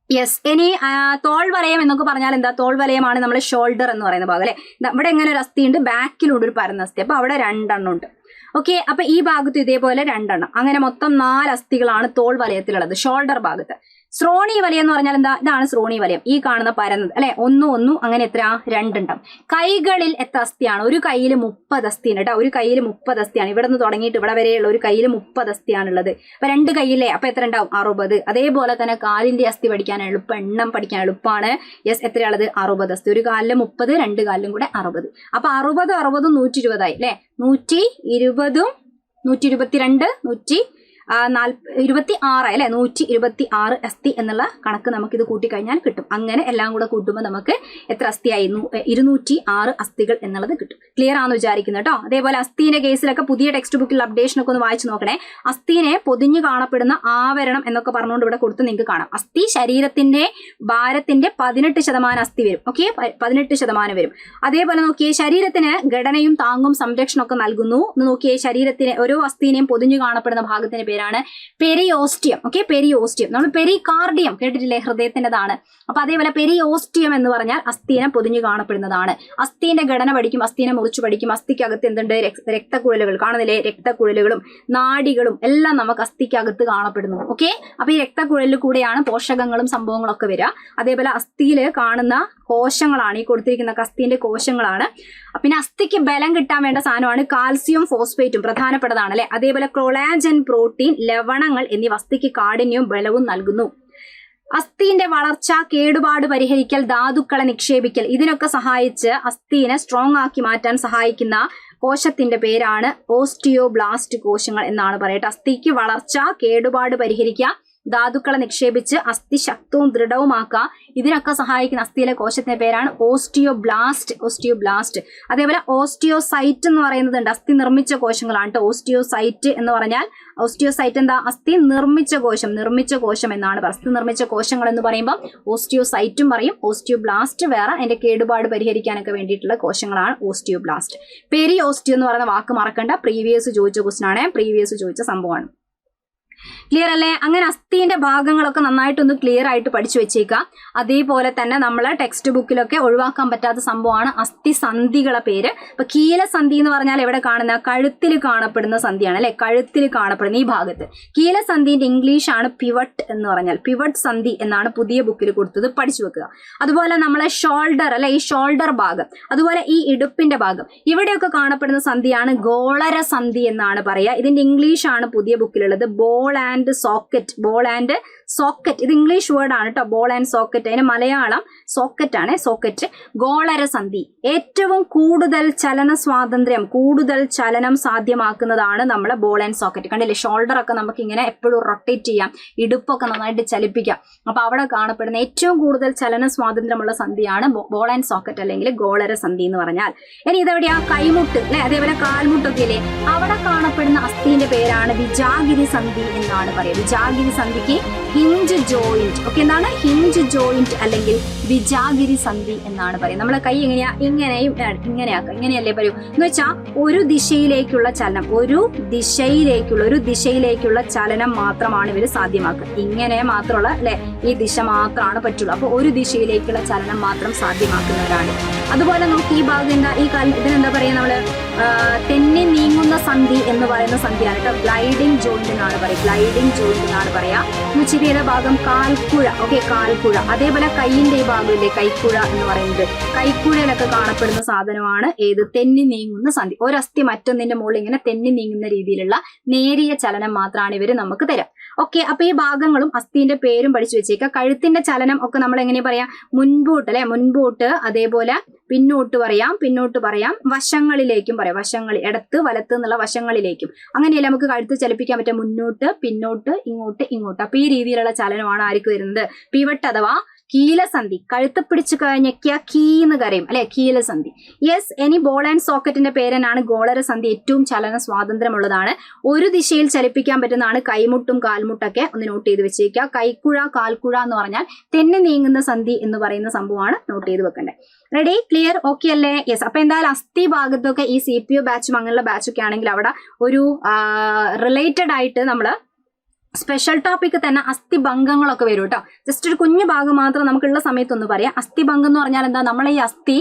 A: യെസ്. ഇനി തോൾവലയം എന്നൊക്കെ പറഞ്ഞാൽ എന്താ? തോൾവലയമാണ് നമ്മുടെ ഷോൾഡർ എന്ന് പറയുന്ന ഭാഗം അല്ലെ. ഇവിടെ എങ്ങനെ ഒരു അസ്ഥി ഉണ്ട്, ബാക്കിലൂടെ ഒരു പരന്ന അസ്ഥി. അപ്പൊ അവിടെ 2 എണ്ണം ഉണ്ട്. ഓക്കെ. അപ്പൊ ഈ ഭാഗത്ത് ഇതേപോലെ 2 എണ്ണം. അങ്ങനെ മൊത്തം 4 അസ്ഥികളാണ് തോൾ വലയത്തിലുള്ളത്, ഷോൾഡർ ഭാഗത്ത്. ശ്രോണി വലയം എന്ന് പറഞ്ഞാൽ എന്താ? ഇതാണ് ശ്രോണി വലയം, ഈ കാണുന്ന പരന്നത് അല്ലെ. 1 1 അങ്ങനെ എത്ര? 2 ഉണ്ടാവും. കൈകളിൽ എത്ര അസ്ഥിയാണ്? ഒരു കയ്യിൽ 30 അസ്ഥിയാണ് കേട്ടോ. ഒരു കയ്യിൽ 30 അസ്ഥിയാണ്. ഇവിടെ നിന്ന് തുടങ്ങിയിട്ട് ഇവിടെ വരെയുള്ള ഒരു കയ്യിൽ 30 അസ്ഥിയാണുള്ളത്. അപ്പൊ 2 കയ്യിലെ അപ്പൊ എത്ര ഉണ്ടാവും? 60. അതേപോലെ തന്നെ കാലിന്റെ അസ്ഥി പഠിക്കാൻ എളുപ്പം, എണ്ണം പഠിക്കാൻ എളുപ്പമാണ്. യെസ്. എത്രയുള്ളത്? 60 അസ്ഥി. ഒരു കാലില് 30, 2 കാലിലും കൂടെ 60. അപ്പൊ 60 60 120 ആയി അല്ലെ. 120 122 126 അല്ലെ. 126 അസ്ഥി എന്നുള്ള കണക്ക് നമുക്ക് ഇത് കൂട്ടിക്കഴിഞ്ഞാൽ കിട്ടും. അങ്ങനെ എല്ലാം കൂടെ കൂട്ടുമ്പോൾ നമുക്ക് എത്ര അസ്ഥിയായി? 206 അസ്ഥികൾ എന്നുള്ളത് കിട്ടും. ക്ലിയർ ആണെന്ന് വിചാരിക്കുന്നു കേട്ടോ. അതേപോലെ അസ്ഥീന്റെ കേസിലൊക്കെ പുതിയ ടെക്സ്റ്റ് ബുക്കിൽ അപ്ഡേഷനൊക്കെ ഒന്ന് വായിച്ചു നോക്കണേ. അസ്ഥീനെ പൊതിഞ്ഞു കാണപ്പെടുന്ന ആവരണം എന്നൊക്കെ പറഞ്ഞുകൊണ്ട് ഇവിടെ കൊടുത്ത് നിങ്ങൾക്ക് കാണാം. അസ്ഥി ശരീരത്തിന്റെ ഭാരത്തിന്റെ 18% അസ്ഥി വരും. ഓക്കെ, 18% വരും. അതേപോലെ നോക്കിയേ, ശരീരത്തിന് ഘടനയും താങ്ങും സംരക്ഷണമൊക്കെ നൽകുന്നു. നോക്കിയേ, ശരീരത്തിന് ഓരോ അസ്ഥീനെയും പൊതിഞ്ഞു കാണപ്പെടുന്ന ഭാഗത്തിന്റെ പേരാണ് പെരിയോസ്റ്റിയം. Okay, periosteum. നമ്മൾ പെരികാർഡിയം കേട്ടിട്ടില്ലേ, ഹൃദയത്തിൻ്റെതാണ്. അപ്പൊ അതേപോലെ പെരിയോസ്റ്റിയം എന്ന് പറഞ്ഞാൽ അസ്ഥീനെ പൊതിഞ്ഞു കാണപ്പെടുന്നതാണ്. അസ്ഥീന്റെ ഘടന പഠിക്കും, അസ്ഥീനെ മുറിച്ചു പഠിക്കും. അസ്ഥിക്കകത്ത് എന്തുണ്ട്? രക്തക്കുഴലുകൾ കാണുന്നില്ലേ, രക്തക്കുഴലുകളും നാഡികളും എല്ലാം നമുക്ക് അസ്ഥിക്കകത്ത് കാണപ്പെടുന്നു. ഓക്കെ, അപ്പൊ ഈ രക്തക്കുഴലിൽ കൂടെയാണ് പോഷകങ്ങളും സംഭവങ്ങളും ഒക്കെ വരിക. അതേപോലെ അസ്ഥിയിൽ കാണുന്ന കോശങ്ങളാണ് ഈ കൊടുത്തിരിക്കുന്ന അസ്ഥിന്റെ കോശങ്ങളാണ്. പിന്നെ അസ്ഥിക്ക് ബലം കിട്ടാൻ വേണ്ട സാധനമാണ് കാൽസ്യം ഫോസ്ഫേറ്റും, പ്രധാനപ്പെട്ടതാണ് അല്ലെ. അതേപോലെ കൊളാജൻ, പ്രോട്ടീൻ, ലവണങ്ങൾ എന്നിവ അസ്ഥിക്ക് കാഠിന്യവും ബലവും നൽകുന്നു. അസ്ഥിന്റെ വളർച്ച, കേടുപാട് പരിഹരിക്കൽ, ധാതുക്കളെ നിക്ഷേപിക്കൽ, ഇതിനൊക്കെ സഹായിച്ച് അസ്ഥിനെ സ്ട്രോങ് ആക്കി മാറ്റാൻ സഹായിക്കുന്ന കോശത്തിന്റെ പേരാണ് ഓസ്റ്റിയോബ്ലാസ്റ്റ് കോശങ്ങൾ എന്നാണ് പറയട്ടെ. അസ്ഥിക്ക് വളർച്ച, കേടുപാട് പരിഹരിക്കുക, ധാതുക്കളെ നിക്ഷേപിച്ച് അസ്ഥി ശക്തവും ദൃഢവുമാക്കുക, ഇതിനൊക്കെ സഹായിക്കുന്ന അസ്ഥിയിലെ കോശത്തിന്റെ പേരാണ് ഓസ്റ്റിയോബ്ലാസ്റ്റ്. അതേപോലെ ഓസ്റ്റിയോസൈറ്റ് എന്ന് പറയുന്നതുണ്ട്. അസ്ഥി നിർമ്മിച്ച കോശങ്ങളാണ് കേട്ടോ. ഓസ്റ്റിയോസൈറ്റ് എന്ന് പറഞ്ഞാൽ, ഓസ്റ്റിയോസൈറ്റ് എന്താ? അസ്ഥി നിർമ്മിച്ച കോശം എന്നാണ്. അസ്ഥി നിർമ്മിച്ച കോശങ്ങൾ എന്ന് പറയുമ്പോൾ ഓസ്റ്റിയോസൈറ്റും പറയും. ഓസ്റ്റിയോബ്ലാസ്റ്റ് വേറെ, അതിന്റെ കേടുപാട് പരിഹരിക്കാനൊക്കെ വേണ്ടിയിട്ടുള്ള കോശങ്ങളാണ് ഓസ്റ്റിയോബ്ലാസ്റ്റ്. പെരിയോസ്റ്റിയോ എന്ന് പറയുന്ന വാക്ക് മറക്കണ്ട, പ്രീവിയസ് ചോദിച്ച ക്വസ്റ്റൻ ആണ്, പ്രീവിയസ് ചോദിച്ച സംഭവമാണ്. ക്ലിയർ അല്ലേ? അങ്ങനെ അസ്ഥിന്റെ ഭാഗങ്ങളൊക്കെ നന്നായിട്ടൊന്ന് ക്ലിയർ ആയിട്ട് പഠിച്ചു വെച്ചേക്കാം. അതേപോലെ തന്നെ നമ്മൾ ടെക്സ്റ്റ് ബുക്കിലൊക്കെ ഒഴിവാക്കാൻ പറ്റാത്ത സംഭവമാണ് അസ്ഥി സന്ധികളെ പേര്. ഇപ്പൊ കീലസന്ധി എന്ന് പറഞ്ഞാൽ എവിടെ കാണുന്ന? കഴുത്തിൽ കാണപ്പെടുന്ന സന്ധിയാണ് അല്ലെ. കഴുത്തിൽ കാണപ്പെടുന്ന ഈ ഭാഗത്ത്. കീലസന്ധിന്റെ ഇംഗ്ലീഷ് ആണ് പിവട്ട് എന്ന് പറഞ്ഞാൽ. പിവട്ട് സന്ധി എന്നാണ് പുതിയ ബുക്കിൽ കൊടുത്തത്, പഠിച്ചു വെക്കുക. അതുപോലെ നമ്മളെ ഷോൾഡർ അല്ലെ, ഈ ഷോൾഡർ ഭാഗം, അതുപോലെ ഈ ഇടുപ്പിന്റെ ഭാഗം, ഇവിടെയൊക്കെ കാണപ്പെടുന്ന സന്ധിയാണ് ഗോളര സന്ധി എന്നാണ് പറയുക. ഇതിന്റെ ഇംഗ്ലീഷ് ആണ് പുതിയ ബുക്കിലുള്ളത്, ബോൾ ആൻഡ് സോക്കറ്റ്. ഇത് ഇംഗ്ലീഷ് വേർഡ് ആണ് കേട്ടോ, ബോൾ ആൻഡ് സോക്കറ്റ്. അതിന് മലയാളം സോക്കറ്റ് ആണ്, സോക്കറ്റ്. ഗോളര സന്ധി ഏറ്റവും കൂടുതൽ ചലന സ്വാതന്ത്ര്യം, കൂടുതൽ ചലനം സാധ്യമാക്കുന്നതാണ് നമ്മളെ ബോൾ ആൻഡ് സോക്കറ്റ്. കണ്ടില്ലേ, ഷോൾഡർ ഒക്കെ നമുക്ക് ഇങ്ങനെ എപ്പോഴും റൊട്ടേറ്റ് ചെയ്യാം, ഇടുപ്പൊക്കെ നന്നായിട്ട് ചലിപ്പിക്കാം. അപ്പൊ അവിടെ കാണപ്പെടുന്ന ഏറ്റവും കൂടുതൽ ചലന സ്വാതന്ത്ര്യമുള്ള സന്ധിയാണ് ബോൾ ആൻഡ് സോക്കറ്റ് അല്ലെങ്കിൽ ഗോളര സന്ധി എന്ന് പറഞ്ഞാൽ. ഇനി ഇതെവിടെയാ? കൈമുട്ട് അല്ലെ, അതേപോലെ കാൽമുട്ടൊക്കെ ഇല്ലേ, അവിടെ കാണപ്പെടുന്ന അസ്ഥിന്റെ പേരാണ് വിജാഗിരി സന്ധി എന്നാണ് പറയുക. വിജാഗിരി സന്ധിക്ക് ഹിഞ്ച് ജോയിന്റ്. ഓക്കെ, എന്താണ്? ഹിഞ്ച് ജോയിന്റ് അല്ലെങ്കിൽ വിജാഗിരി സന്ധി എന്നാണ് പറയുന്നത്. നമ്മളെ കൈ എങ്ങനെയാ? ഇങ്ങനെയാക്കാം, ഇങ്ങനെയല്ലേ പറയൂ എന്ന് വെച്ചാൽ ഒരു ദിശയിലേക്കുള്ള ചലനം, ഒരു ദിശയിലേക്കുള്ള ചലനം മാത്രമാണ് ഇവര് സാധ്യമാക്കുക. ഇങ്ങനെ മാത്രമുള്ള അല്ലെ, ഈ ദിശ മാത്രമാണ് പറ്റുള്ളൂ. അപ്പൊ ഒരു ദിശയിലേക്കുള്ള ചലനം മാത്രം സാധ്യമാക്കുന്നവരാണ്. അതുപോലെ നോക്കി ഈ ഭാഗം എന്താ, ഇതിനെന്താ പറയാ നമ്മള് തെന്നി നീങ്ങുന്ന സന്ധി എന്ന് പറയുന്ന സന്ധിയാണ് കേട്ടോ. ഗ്ലൈഡിംഗ് ജോയിന്റ് എന്നാണ് പറയുക, ഗ്ലൈഡിംഗ് ജോയിന്റ് എന്നാണ് പറയാ. ഉച്ചിരിയുടെ ഭാഗം കാൽക്കുഴ, ഓക്കെ, കാൽക്കുഴ. അതേപോലെ കൈയിന്റെ ഈ ഭാഗമില്ലേ കൈക്കുഴ എന്ന് പറയുന്നത്, കൈക്കുഴയിലൊക്കെ കാണപ്പെടുന്ന സാധനമാണ് ഏത്, തെന്നി നീങ്ങുന്ന സന്ധി. ഒരസ്ഥി മറ്റൊന്നിന്റെ മുകളിൽ ഇങ്ങനെ തെന്നി നീങ്ങുന്ന രീതിയിലുള്ള നേരിയ ചലനം മാത്രമാണ് ഇവര് നമുക്ക് തരാം. ഓക്കെ, അപ്പൊ ഈ ഭാഗങ്ങളും അസ്ഥിന്റെ പേരും പഠിച്ചു വെച്ചേക്കുക. കഴുത്തിന്റെ ചലനം ഒക്കെ നമ്മൾ എങ്ങനെ പറയാം, മുൻപോട്ട് അല്ലെ, മുൻപോട്ട്, അതേപോലെ പിന്നോട്ട് പറയാം, വശങ്ങളിലേക്കും പറയാം, വശങ്ങളിൽ, ഇടത്ത് വലത്ത് എന്നുള്ള വശങ്ങളിലേക്കും. അങ്ങനെയല്ല നമുക്ക് കഴുത്ത് ചലിപ്പിക്കാൻ പറ്റും, മുന്നോട്ട് പിന്നോട്ട് ഇങ്ങോട്ട് ഇങ്ങോട്ട്. അപ്പൊ ഈ രീതിയിലുള്ള ചലനമാണ് ആർക്ക് വരുന്നത്, പിവട്ട് അഥവാ കീലസന്ധി. കഴുത്ത് പിടിച്ചു കഴിഞ്ഞാൽ കീന്ന് കരയും അല്ലെ, കീലസന്ധി. യെസ്, ഇനി ബോൾ ആൻഡ് സോക്കറ്റിന്റെ പേരനാണ് ഗോളരസന്ധി. ഏറ്റവും ചലന സ്വാതന്ത്ര്യമുള്ളതാണ്. ഒരു ദിശയിൽ ചലിപ്പിക്കാൻ പറ്റുന്നതാണ് കൈമുട്ടും കാൽമുട്ടൊക്കെ. ഒന്ന് നോട്ട് ചെയ്ത് വെച്ചേക്കുക. കൈക്കുഴ കാൽക്കുഴ എന്ന് പറഞ്ഞാൽ തെന്നി നീങ്ങുന്ന സന്ധി എന്ന് പറയുന്ന സംഭവമാണ് നോട്ട് ചെയ്ത് വെക്കേണ്ടത്. റെഡി, ക്ലിയർ, ഓക്കെ അല്ലേ? യെസ്. അപ്പൊ എന്തായാലും അസ്ഥി ഭാഗത്തൊക്കെ ഈ CPO ബാച്ചും അങ്ങനെയുള്ള ബാച്ചൊക്കെ ആണെങ്കിൽ അവിടെ ഒരു റിലേറ്റഡ് ആയിട്ട് നമ്മള് സ്പെഷ്യൽ ടോപ്പിക് തന്നെ അസ്ഥിഭംഗങ്ങളൊക്കെ വരും കേട്ടോ. ജസ്റ്റ് ഒരു കുഞ്ഞു ഭാഗം മാത്രം നമുക്കുള്ള സമയത്തൊന്ന് പറയാം. അസ്ഥിഭംഗം എന്ന് പറഞ്ഞാൽ എന്താ, നമ്മളെ ഈ അസ്ഥി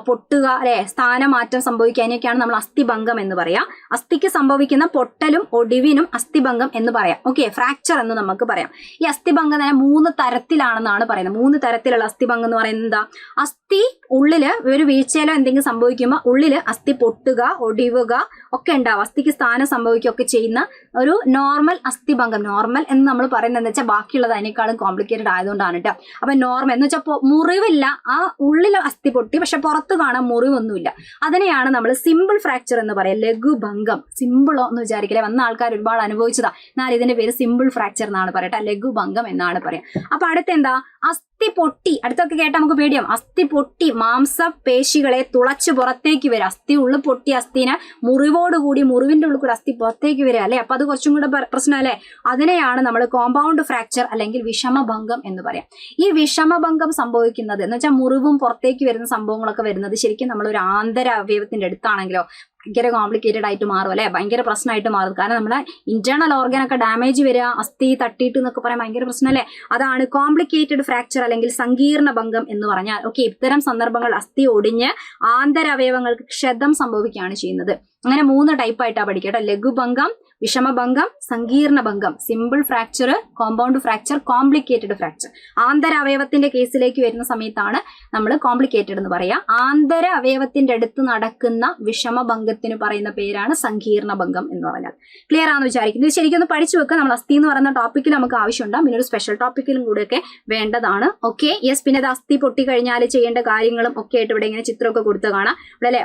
A: പൊട്ടുക അല്ലെ, സ്ഥാനമാറ്റം സംഭവിക്കുക, അതിനൊക്കെയാണ് നമ്മൾ അസ്ഥിഭംഗം എന്ന് പറയാം. അസ്ഥിക്ക് സംഭവിക്കുന്ന പൊട്ടലും ഒടിവിനും അസ്ഥിഭംഗം എന്ന് പറയാം. ഓക്കെ, ഫ്രാക്ചർ എന്ന് നമുക്ക് പറയാം. ഈ അസ്ഥിഭംഗം തന്നെ 3 തരത്തിലാണെന്നാണ് പറയുന്നത്. 3 തരത്തിലുള്ള അസ്ഥിഭംഗം എന്ന് പറയുന്നത് എന്താ, അസ്ഥി ഉള്ളില് ഒരു വീഴ്ചയിലോ എന്തെങ്കിലും സംഭവിക്കുമ്പോൾ ഉള്ളില് അസ്ഥി പൊട്ടുക, ഒടിവുക ഒക്കെ ഉണ്ടാവും. അസ്ഥിക്ക് സ്ഥാനം സംഭവിക്കുകയൊക്കെ ചെയ്യുന്ന ഒരു നോർമൽ അസ്ഥിഭംഗം. നോർമൽ എന്ന് നമ്മൾ പറയുന്നത് എന്താ വെച്ചാൽ ബാക്കിയുള്ളത് അതിനേക്കാളും കോംപ്ലിക്കേറ്റഡ് ആയതുകൊണ്ടാണ് കേട്ടോ. അപ്പൊ നോർമൽ എന്ന് വെച്ചാൽ മുറിവില്ല, ആ ഉള്ളിൽ അസ്ഥി പൊട്ടി പക്ഷെ പുറത്ത് കാണാൻ മുറിവൊന്നുമില്ല. അതിനെയാണ് നമ്മൾ സിമ്പിൾ ഫ്രാക്ചർ എന്ന് പറയാം, ലഘുഭംഗം. സിമ്പിളോ എന്ന് വിചാരിക്കില്ലേ, വന്ന ആൾക്കാർ ഒരുപാട് അനുഭവിച്ചതാ. എന്നാൽ ഇതിന്റെ പേര് സിമ്പിൾ ഫ്രാക്ചർ എന്നാണ് പറയട്ടെ, ലഘുഭംഗം എന്നാണ് പറയാം. അപ്പൊ അടുത്ത എന്താ, അസ്ഥി പൊട്ടി. അടുത്തൊക്കെ കേട്ടാൽ നമുക്ക് പേടിയാവും. അസ്ഥി പൊട്ടി മാംസപേശികളെ തുളച്ച് പുറത്തേക്ക് വരിക. അസ്ഥി ഉള്ളിൽ പൊട്ടി അസ്ഥിനെ മുറിവോടുകൂടി, മുറിവിന്റെ ഉള്ളിൽ കൂടി അസ്ഥി പുറത്തേക്ക് വരിക അല്ലെ. അപ്പൊ അത് കുറച്ചും കൂടെ പ്രശ്നം അല്ലെ. അതിനെയാണ് നമ്മൾ കോമ്പൗണ്ട് ഫ്രാക്ചർ അല്ലെങ്കിൽ വിഷമഭംഗം എന്ന് പറയാം. ഈ വിഷമഭംഗം സംഭവിക്കുന്നത് എന്ന് വെച്ചാൽ മുറിവും പുറത്തേക്ക് വരുന്ന സംഭവങ്ങളൊക്കെ വരുന്നത് ശരിക്കും നമ്മൾ ഒരു ആന്തര അവയവത്തിന്റെ അടുത്താണെങ്കിലോ ഭയങ്കര കോംപ്ലിക്കേറ്റഡ് ആയിട്ട് മാറും അല്ലെ, ഭയങ്കര പ്രശ്നമായിട്ട് മാറും. കാരണം നമ്മുടെ ഇന്റേണൽ ഓർഗനൊക്കെ ഡാമേജ് വരിക, അസ്ഥി തട്ടിയിട്ട് എന്നൊക്കെ പറയാൻ ഭയങ്കര പ്രശ്നം അല്ലെ. അതാണ് കോംപ്ലിക്കേറ്റഡ് ഫ്രാക്ചർ അല്ലെങ്കിൽ സങ്കീർണ ഭംഗം എന്ന് പറഞ്ഞാൽ. ഓക്കെ, ഇത്തരം സന്ദർഭങ്ങൾ അസ്ഥി ഒടിഞ്ഞ് ആന്തര അവയവങ്ങൾക്ക് ക്ഷതം സംഭവിക്കുകയാണ് ചെയ്യുന്നത്. അങ്ങനെ 3 ടൈപ്പായിട്ടാണ് പഠിക്കട്ടെ, ലഘുഭംഗം, വിഷമഭംഗം, സങ്കീർണ ഭംഗം. Simple fracture, compound fracture, complicated fracture. ആന്തര അവയവത്തിന്റെ കേസിലേക്ക് വരുന്ന സമയത്താണ് നമ്മൾ കോംപ്ലിക്കേറ്റഡ് എന്ന് പറയാം. ആന്തര അവയവത്തിന്റെ അടുത്ത് നടക്കുന്ന വിഷമഭംഗത്തിന് പറയുന്ന പേരാണ് സങ്കീർണ ഭംഗം എന്ന് പറഞ്ഞാൽ. ക്ലിയർ ആണെന്ന് വിചാരിക്കുന്നത്. ഇത് ശരിക്കും ഒന്ന് പഠിച്ചു വെക്കുക. നമ്മൾ അസ്ഥി എന്ന് പറയുന്ന ടോപ്പിക്കിൽ നമുക്ക് ആവശ്യമുണ്ടാകും, പിന്നെ ഒരു സ്പെഷ്യൽ ടോപ്പിക്കിലും കൂടെയൊക്കെ വേണ്ടതാണ്. Okay, yes. പിന്നെ അത് അസ്ഥി പൊട്ടി കഴിഞ്ഞാൽ ചെയ്യേണ്ട കാര്യങ്ങളും ഒക്കെ ആയിട്ട് ഇവിടെ ഇങ്ങനെ ചിത്രമൊക്കെ കൊടുത്ത് കാണാം. ഇവിടെ അല്ലെ,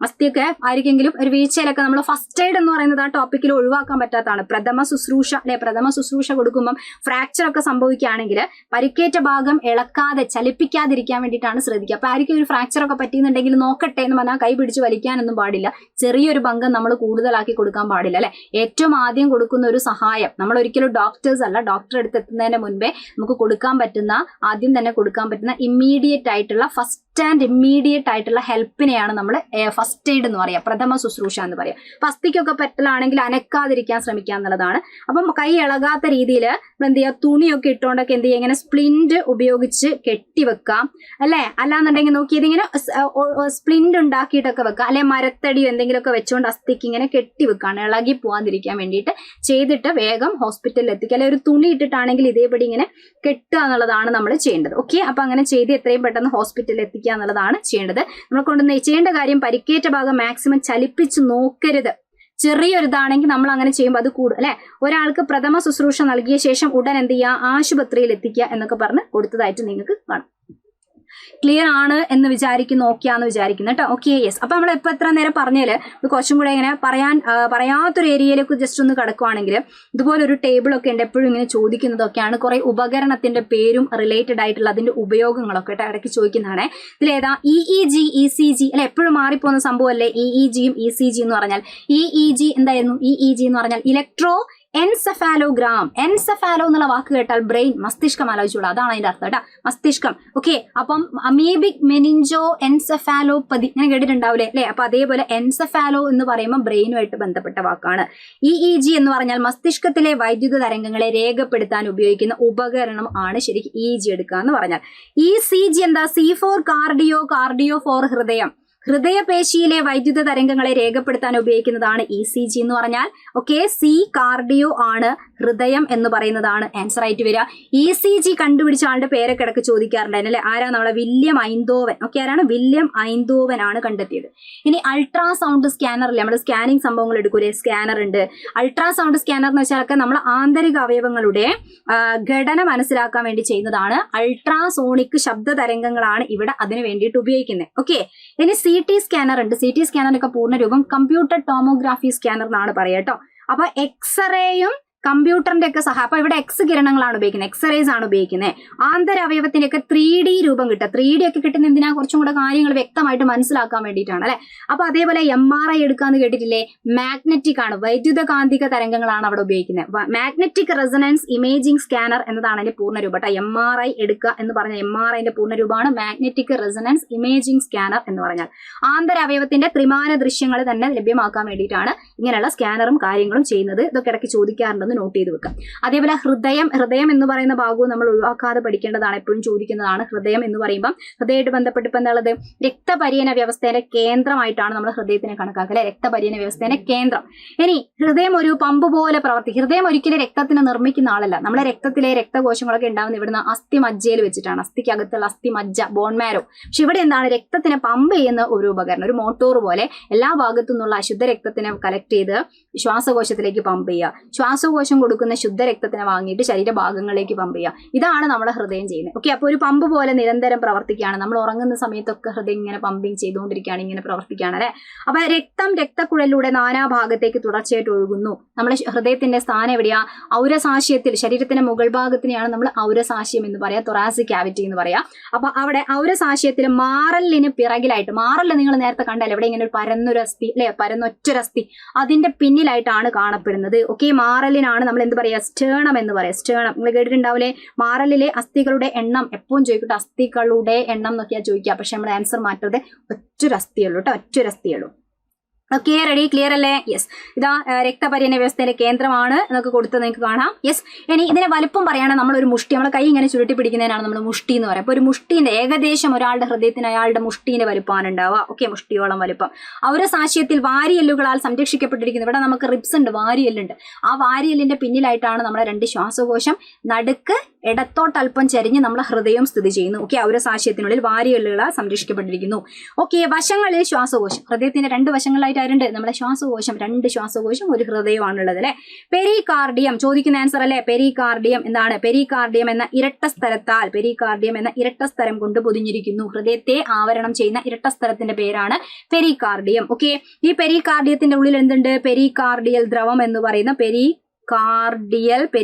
A: അസ്ഥിയൊക്കെ ആയിരിക്കെങ്കിലും ഒരു വീഴ്ചയിലൊക്കെ നമ്മൾ ഫസ്റ്റ് എയ്ഡ് എന്ന് പറയുന്നത് ആ ടോപ്പിക്കിൽ ഒഴിവാക്കാൻ പറ്റാത്തതാണ്. പ്രഥമ ശുശ്രൂഷ അല്ലെ, പ്രഥമ ശുശ്രൂഷ കൊടുക്കുമ്പം ഫ്രാക്ചർ ഒക്കെ സംഭവിക്കുകയാണെങ്കിൽ പരിക്കേറ്റ ഭാഗം ഇളക്കാതെ ചലിപ്പിക്കാതിരിക്കാൻ വേണ്ടിയിട്ടാണ് ശ്രദ്ധിക്കുക. അപ്പൊ ആയിരിക്കും ഒരു ഫ്രാക്ചർ ഒക്കെ പറ്റിയെന്നുണ്ടെങ്കിൽ നോക്കട്ടെ എന്ന് പറഞ്ഞാൽ കൈ പിടിച്ച് വലിക്കാനൊന്നും പാടില്ല. ചെറിയൊരു ഭംഗം നമ്മൾ കൂടുതലാക്കി കൊടുക്കാൻ പാടില്ല അല്ലെ. ഏറ്റവും ആദ്യം കൊടുക്കുന്ന ഒരു സഹായം, നമ്മൾ ഒരിക്കലും ഡോക്ടേഴ്സ് അല്ല, ഡോക്ടറെ അടുത്ത് എത്തുന്നതിന് മുൻപേ നമുക്ക് കൊടുക്കാൻ പറ്റുന്ന, ആദ്യം തന്നെ കൊടുക്കാൻ പറ്റുന്ന ഇമ്മീഡിയറ്റ് ആയിട്ടുള്ള ഫസ്റ്റ് ആൻഡ് ഇമ്മീഡിയറ്റ് ആയിട്ടുള്ള ഹെൽപ്പിനെയാണ് നമ്മൾ ഫസ്റ്റ് എയ്ഡ് എന്ന് പറയാം, പ്രഥമ ശുശ്രൂഷ എന്ന് പറയാം. അപ്പൊ അസ്ഥിക്കൊക്കെ പറ്റലാണെങ്കിൽ അനക്കാതിരിക്കാൻ ശ്രമിക്കുക എന്നുള്ളതാണ്. അപ്പം കൈ ഇളകാത്ത രീതിയിൽ എന്ത് ചെയ്യുക, തുണിയൊക്കെ ഇട്ടുകൊണ്ടൊക്കെ എന്ത് ചെയ്യുക, ഇങ്ങനെ സ്പ്ലിന്റ് ഉപയോഗിച്ച് കെട്ടിവെക്കാം അല്ലെ. അല്ലാന്നുണ്ടെങ്കിൽ നോക്കിയത് ഇങ്ങനെ സ്പ്ലിന്റ് ഉണ്ടാക്കിയിട്ടൊക്കെ വെക്കാം, അല്ലെ മരത്തടിയോ എന്തെങ്കിലുമൊക്കെ വെച്ചുകൊണ്ട് അസ്ഥിക്ക് ഇങ്ങനെ കെട്ടിവെക്കാണ്, ഇളകി പോകാതിരിക്കാൻ വേണ്ടിയിട്ട് ചെയ്തിട്ട് വേഗം ഹോസ്പിറ്റലിൽ എത്തിക്കുക. അല്ലെ ഒരു തുണി ഇട്ടിട്ടാണെങ്കിൽ ഇതേപടി ഇങ്ങനെ കെട്ടുക എന്നുള്ളതാണ് നമ്മൾ ചെയ്യേണ്ടത്. ഓക്കെ, അപ്പൊ അങ്ങനെ ചെയ്ത് എത്രയും പെട്ടെന്ന് ഹോസ്പിറ്റലിൽ എത്തിക്കുക എന്നുള്ളതാണ് ചെയ്യേണ്ടത്. നമ്മൾ കൊണ്ടുവന്ന് ചെയ്യേണ്ട കാര്യം, പരിക്കേറ്റ ഭാഗം മാക്സിമം ചലിപ്പിച്ച് നോക്കരുത്. ചെറിയൊരിതാണെങ്കിൽ നമ്മൾ അങ്ങനെ ചെയ്യുമ്പോൾ അത് കൂടും അല്ലെ. ഒരാൾക്ക് പ്രഥമ ശുശ്രൂഷ നൽകിയ ശേഷം ഉടൻ എന്ത് ചെയ്യുക, ആശുപത്രിയിൽ എത്തിക്കുക എന്നൊക്കെ പറഞ്ഞ് കൊടുത്തതായിട്ട് നിങ്ങൾക്ക് കാണാം. ക്ലിയർ ആണ് എന്ന് വിചാരിക്കുന്നു, ഓക്കെ ആണെന്ന് വിചാരിക്കുന്നു കേട്ടോ. Okay, yes. അപ്പൊ നമ്മൾ ഇപ്പൊ എത്ര നേരം പറഞ്ഞാല് കുറച്ചും കൂടെ ഇങ്ങനെ പറയാത്തൊരു ഏരിയയിലേക്ക് ജസ്റ്റ് ഒന്ന് കിടക്കുവാണെങ്കിൽ ഇതുപോലെ ഒരു ടേബിൾ ഒക്കെ ഉണ്ട്, എപ്പോഴും ഇങ്ങനെ ചോദിക്കുന്നതൊക്കെയാണ്. കുറെ ഉപകരണത്തിന്റെ പേരും റിലേറ്റഡ് ആയിട്ടുള്ള അതിന്റെ ഉപയോഗങ്ങളൊക്കെ ഇടയ്ക്ക് ചോദിക്കുന്നതാണ്. ഇതിലേതാ EEG, ECG അല്ലെ, എപ്പോഴും മാറിപ്പോകുന്ന സംഭവം അല്ലേ EEG യും ECG എന്ന് പറഞ്ഞാൽ. EEG എന്തായിരുന്നു? EEG എന്ന് പറഞ്ഞാൽ ഇലക്ട്രോ എൻസെഫാലോഗ്രാം. എൻസെഫാലോ എന്നുള്ള വാക്ക് കേട്ടാൽ ബ്രെയിൻ, മസ്തിഷ്കം ആലോചിച്ചോളൂ, അതാണ് അതിന്റെ അർത്ഥം കേട്ടോ, മസ്തിഷ്കം. ഓക്കെ, അപ്പം അമീബിക് മെനിഞ്ചോ എൻസെഫാലോപ്പതി ഇങ്ങനെ കേട്ടിട്ടുണ്ടാവില്ലേ അല്ലെ? അപ്പൊ അതേപോലെ എൻസെഫാലോ എന്ന് പറയുമ്പോൾ ബ്രെയിനുമായിട്ട് ബന്ധപ്പെട്ട വാക്കാണ്. EEG എന്ന് പറഞ്ഞാൽ മസ്തിഷ്കത്തിലെ വൈദ്യുത തരംഗങ്ങളെ രേഖപ്പെടുത്താൻ ഉപയോഗിക്കുന്ന ഉപകരണം ആണ് ശരിക്കും EEG എടുക്കുക എന്ന് പറഞ്ഞാൽ. ECG എന്താ? C for cardio, cardio for ഹൃദയം. ഹൃദയപേശിയിലെ വൈദ്യുത തരംഗങ്ങളെ രേഖപ്പെടുത്താൻ ഉപയോഗിക്കുന്നതാണ് ECG എന്ന് പറഞ്ഞാൽ. ഓക്കെ, C കാർഡിയോ ആണ്, ഹൃദയം എന്ന് പറയുന്നതാണ് ആൻസർ ആയിട്ട് വരിക. ECG കണ്ടുപിടിച്ച ആളുടെ പേരൊക്കെ ഇടയ്ക്ക് ചോദിക്കാറുണ്ടായിരുന്നു അല്ലെ? ആരാ? നമ്മളെ വില്യം ഐന്തോവൻ. ഓക്കെ, ആരാണ്? വില്യം ഐന്തോവൻ ആണ് കണ്ടെത്തിയത്. ഇനി അൾട്രാസൗണ്ട് സ്കാനർ അല്ലേ, നമ്മൾ സ്കാനിങ് സംഭവങ്ങൾ എടുക്കൂലേ, സ്കാനർ ഉണ്ട്. അൾട്രാസൗണ്ട് സ്കാനർ എന്ന് വെച്ചാൽ നമ്മൾ ആന്തരിക അവയവങ്ങളുടെ ഘടന മനസ്സിലാക്കാൻ വേണ്ടി ചെയ്യുന്നതാണ്. അൾട്രാസോണിക് ശബ്ദ തരംഗങ്ങളാണ് ഇവിടെ അതിന് വേണ്ടിയിട്ട് ഉപയോഗിക്കുന്നത്. ഓക്കെ, ഇനി CT സ്കാനർ ഉണ്ട്. CT സ്കാനറിനൊക്കെ പൂർണ്ണരൂപം കമ്പ്യൂട്ടർ ടോമോഗ്രാഫി സ്കാനർ എന്നാണ് പറയുക കേട്ടോ. അപ്പൊ എക്സ്റേയും കമ്പ്യൂട്ടറിന്റെ ഒക്കെ അപ്പൊ ഇവിടെ എക്സ് കിരണങ്ങളാണ് ഉപയോഗിക്കുന്നത്, എക്സ്റേസ് ആണ് ഉപയോഗിക്കുന്നത്. ആന്തരവയവത്തിന്റെ ഒക്കെ 3D രൂപം കിട്ടുക. 3D ഒക്കെ കിട്ടുന്ന എന്തിനാ? കുറച്ചും കൂടെ കാര്യങ്ങൾ വ്യക്തമായിട്ട് മനസ്സിലാക്കാൻ വേണ്ടിയിട്ടാണ് അല്ലെ? അപ്പൊ അതേപോലെ MRI എടുക്കാന്ന് കേട്ടിട്ടില്ലേ? മാഗ്നറ്റിക് ആണ്, വൈദ്യുത കാന്തിക തരംഗങ്ങളാണ് അവിടെ ഉപയോഗിക്കുന്നത്. മാഗ്നറ്റിക് റെസൊണൻസ് ഇമേജിംഗ് സ്കാനർ എന്നതാണ് അതിന്റെ പൂർണ്ണരൂപം കേട്ടോ. MRI എടുക്കുക എന്ന് പറഞ്ഞ MRIന്റെ പൂർണ്ണരൂപമാണ് മാഗ്നറ്റിക് റെസൊണൻസ് ഇമേജിംഗ് സ്കാനർ എന്ന് പറഞ്ഞാൽ. ആന്തരവയവത്തിന്റെ ത്രിമാന ദൃശ്യങ്ങൾ തന്നെ ലഭ്യമാക്കാൻ വേണ്ടിയിട്ടാണ് ഇങ്ങനെയുള്ള സ്കാനറും കാര്യങ്ങളും ചെയ്യുന്നത്. ഇതൊക്കെ ഇടയ്ക്ക് ചോദിക്കാറുണ്ടെന്ന് നോട്ട് ചെയ്ത് വെക്കാം. അതേപോലെ ഹൃദയം എന്ന് പറയുന്ന ഭാഗവും നമ്മൾ ഒഴിവാക്കാതെ പഠിക്കേണ്ടതാണ്, എപ്പോഴും ചോദിക്കുന്നതാണ്. ഹൃദയം എന്ന് പറയുമ്പോൾ ഹൃദയമായിട്ട് ബന്ധപ്പെട്ട് ഇപ്പം എന്താണുള്ളത്? രക്തപര്യന വ്യവസ്ഥയുടെ കേന്ദ്രമായിട്ടാണ് നമ്മൾ ഹൃദയത്തിനെ കണക്കാക്കുക. രക്തപര്യന വ്യവസ്ഥയുടെ കേന്ദ്രം. ഇനി ഹൃദയം ഒരു പമ്പ് പോലെ പ്രവർത്തിക്കും. ഹൃദയം ഒരിക്കലും രക്തത്തിന് നിർമ്മിക്കുന്ന ആളല്ല. നമ്മളെ രക്തത്തിലെ രക്തകോശങ്ങളൊക്കെ ഉണ്ടാവുന്ന ഇവിടുന്ന് അസ്ഥിമജ്ജയിൽ വെച്ചിട്ടാണ്, അസ്ഥിക്കകത്തുള്ള അസ്ഥിമജ്ജ, ബോൺമാരോ. പക്ഷെ ഇവിടെ എന്താണ്? രക്തത്തിനെ പമ്പ് ചെയ്യുന്ന ഒരു ഉപകരണം, ഒരു മോട്ടോർ പോലെ എല്ലാ ഭാഗത്തു നിന്നുള്ള അശുദ്ധ രക്തത്തിനെ കളക്ട് ചെയ്ത് ശ്വാസകോശത്തിലേക്ക് പമ്പ് ചെയ്യുക. ശ്വാസകോശം കൊടുക്കുന്ന ശുദ്ധരക്തത്തിനെ വാങ്ങിയിട്ട് ശരീരഭാഗങ്ങളിലേക്ക് പമ്പ് ചെയ്യുക. ഇതാണ് നമ്മുടെ ഹൃദയം ചെയ്യുന്നത്. ഓക്കെ, അപ്പോൾ ഒരു പമ്പ് പോലെ നിരന്തരം പ്രവർത്തിക്കുകയാണ്. നമ്മൾ ഉറങ്ങുന്ന സമയത്തൊക്കെ ഹൃദയം ഇങ്ങനെ പമ്പിങ് ചെയ്തുകൊണ്ടിരിക്കുകയാണ്, ഇങ്ങനെ പ്രവർത്തിക്കുകയാണ് അല്ലെ? അപ്പൊ രക്തം രക്തക്കുഴലിലൂടെ നാനാഭാഗത്തേക്ക് തുടർച്ചയായിട്ട് ഒഴുകുന്നു. നമ്മുടെ ഹൃദയത്തിന്റെ സ്ഥാനം എവിടെയാ? ഔരസാശയത്തിൽ. ശരീരത്തിന്റെ മുകൾ ഭാഗത്തിനെയാണ് നമ്മൾ ഔരസാശയം എന്ന് പറയാ, തൊറാസിക് ക്യാവിറ്റി എന്ന് പറയാ. അപ്പൊ അവിടെ ഔരസാശയത്തിൽ മാറലിന് പിറകിലായിട്ട്, മാറല് നിങ്ങൾ നേരത്തെ കണ്ടാൽ എവിടെ ഇങ്ങനെ ഒരു പരന്നൊരു അസ്ഥി അല്ലെ, പരന്നൊറ്റൊരസ്ഥി, അതിന്റെ പിന്നിലായിട്ടാണ് കാണപ്പെടുന്നത്. ഓക്കെ, മാറലിനാണ് നമ്മൾ എന്ത് പറയാ? സ്റ്റേണം എന്ന് പറയാം. സ്റ്റേണം നിങ്ങൾ കേട്ടിട്ടുണ്ടാവില്ലേ? മാറലിലെ അസ്ഥികളുടെ എണ്ണം എപ്പോഴും ചോദിക്കട്ടെ, അസ്ഥികളുടെ എണ്ണം എന്നൊക്കെയാ ചോദിക്കുക. പക്ഷെ നമ്മുടെ ആൻസർ മാറ്റരുത്, ഒറ്റൊരു അസ്ഥിയുള്ളൂ കേട്ടോ, ഒറ്റൊരു അസ്ഥിയുള്ളൂ. Okay, ready? ക്ലിയർ അല്ലേ? യെസ്, ഇതാ രക്തപര്യന വ്യവസ്ഥയുടെ കേന്ദ്രമാണ് എന്നൊക്കെ കൊടുത്ത് നിങ്ങൾക്ക് കാണാം. യെസ്, ഇനി ഇതിനെ വലുപ്പം പറയുകയാണെങ്കിൽ നമ്മളൊരു മുഷ്ടി, നമ്മളെ കൈ ഇങ്ങനെ ചുരുട്ടി പിടിക്കുന്നതിനാണ് നമ്മൾ മുഷ്ടി എന്ന് പറയുക. അപ്പോൾ ഒരു മുഷ്ടിന്റെ ഏകദേശം ഒരാളുടെ ഹൃദയത്തിന് അയാളുടെ മുഷ്ടിന്റെ വലുപ്പമാണ് ഉണ്ടാവുക. ഓക്കെ, മുഷ്ടിയോളം വലുപ്പം. ഔരസാശയത്തിൽ വാരിയെല്ലുകളാൽ സംരക്ഷിക്കപ്പെട്ടിരിക്കുന്നത്. ഇവിടെ നമുക്ക് റിബ്സ് ഉണ്ട്, വാരിയെല്ലുണ്ട്. ആ വാരിയെല്ലിന്റെ പിന്നിലായിട്ടാണ് നമ്മുടെ 2 ശ്വാസകോശം. നടുക്ക് ഇടത്തോട്ടൽപ്പം ചരിഞ്ഞ് നമ്മളെ ഹൃദയം സ്ഥിതി ചെയ്യുന്നു. ഓക്കെ, ഔരസാശയത്തിനുള്ളിൽ വാരിയെല്ലുകളാൽ സംരക്ഷിക്കപ്പെട്ടിരിക്കുന്നു. ഓക്കെ, വശങ്ങളിൽ ശ്വാസകോശം. ഹൃദയത്തിന്റെ 2 വശങ്ങളായിട്ട് നമ്മുടെ ശ്വാസകോശം, 2 ശ്വാസകോശം, ഒരു ഹൃദയമാണുള്ളത് അല്ലെ? പെരികാർഡിയം ചോദിക്കുന്ന ആൻസർ അല്ലെ? പെരികാർഡിയം എന്താണ്? പെരികാർഡിയം എന്ന ഇരട്ട സ്ഥലത്താൽ, പെരികാർഡിയം എന്ന ഇരട്ട സ്ഥലം കൊണ്ട് പൊതിഞ്ഞിരിക്കുന്നു. ഹൃദയത്തെ ആവരണം ചെയ്യുന്ന ഇരട്ട സ്ഥലത്തിന്റെ പേരാണ് പെരികാർഡിയം. ഓക്കെ, ഈ പെരികാർഡിയത്തിന്റെ ഉള്ളിൽ എന്തുണ്ട്? പെരികാർഡിയൽ ദ്രവം എന്ന് പറയുന്ന പെരികാർഡിയൽ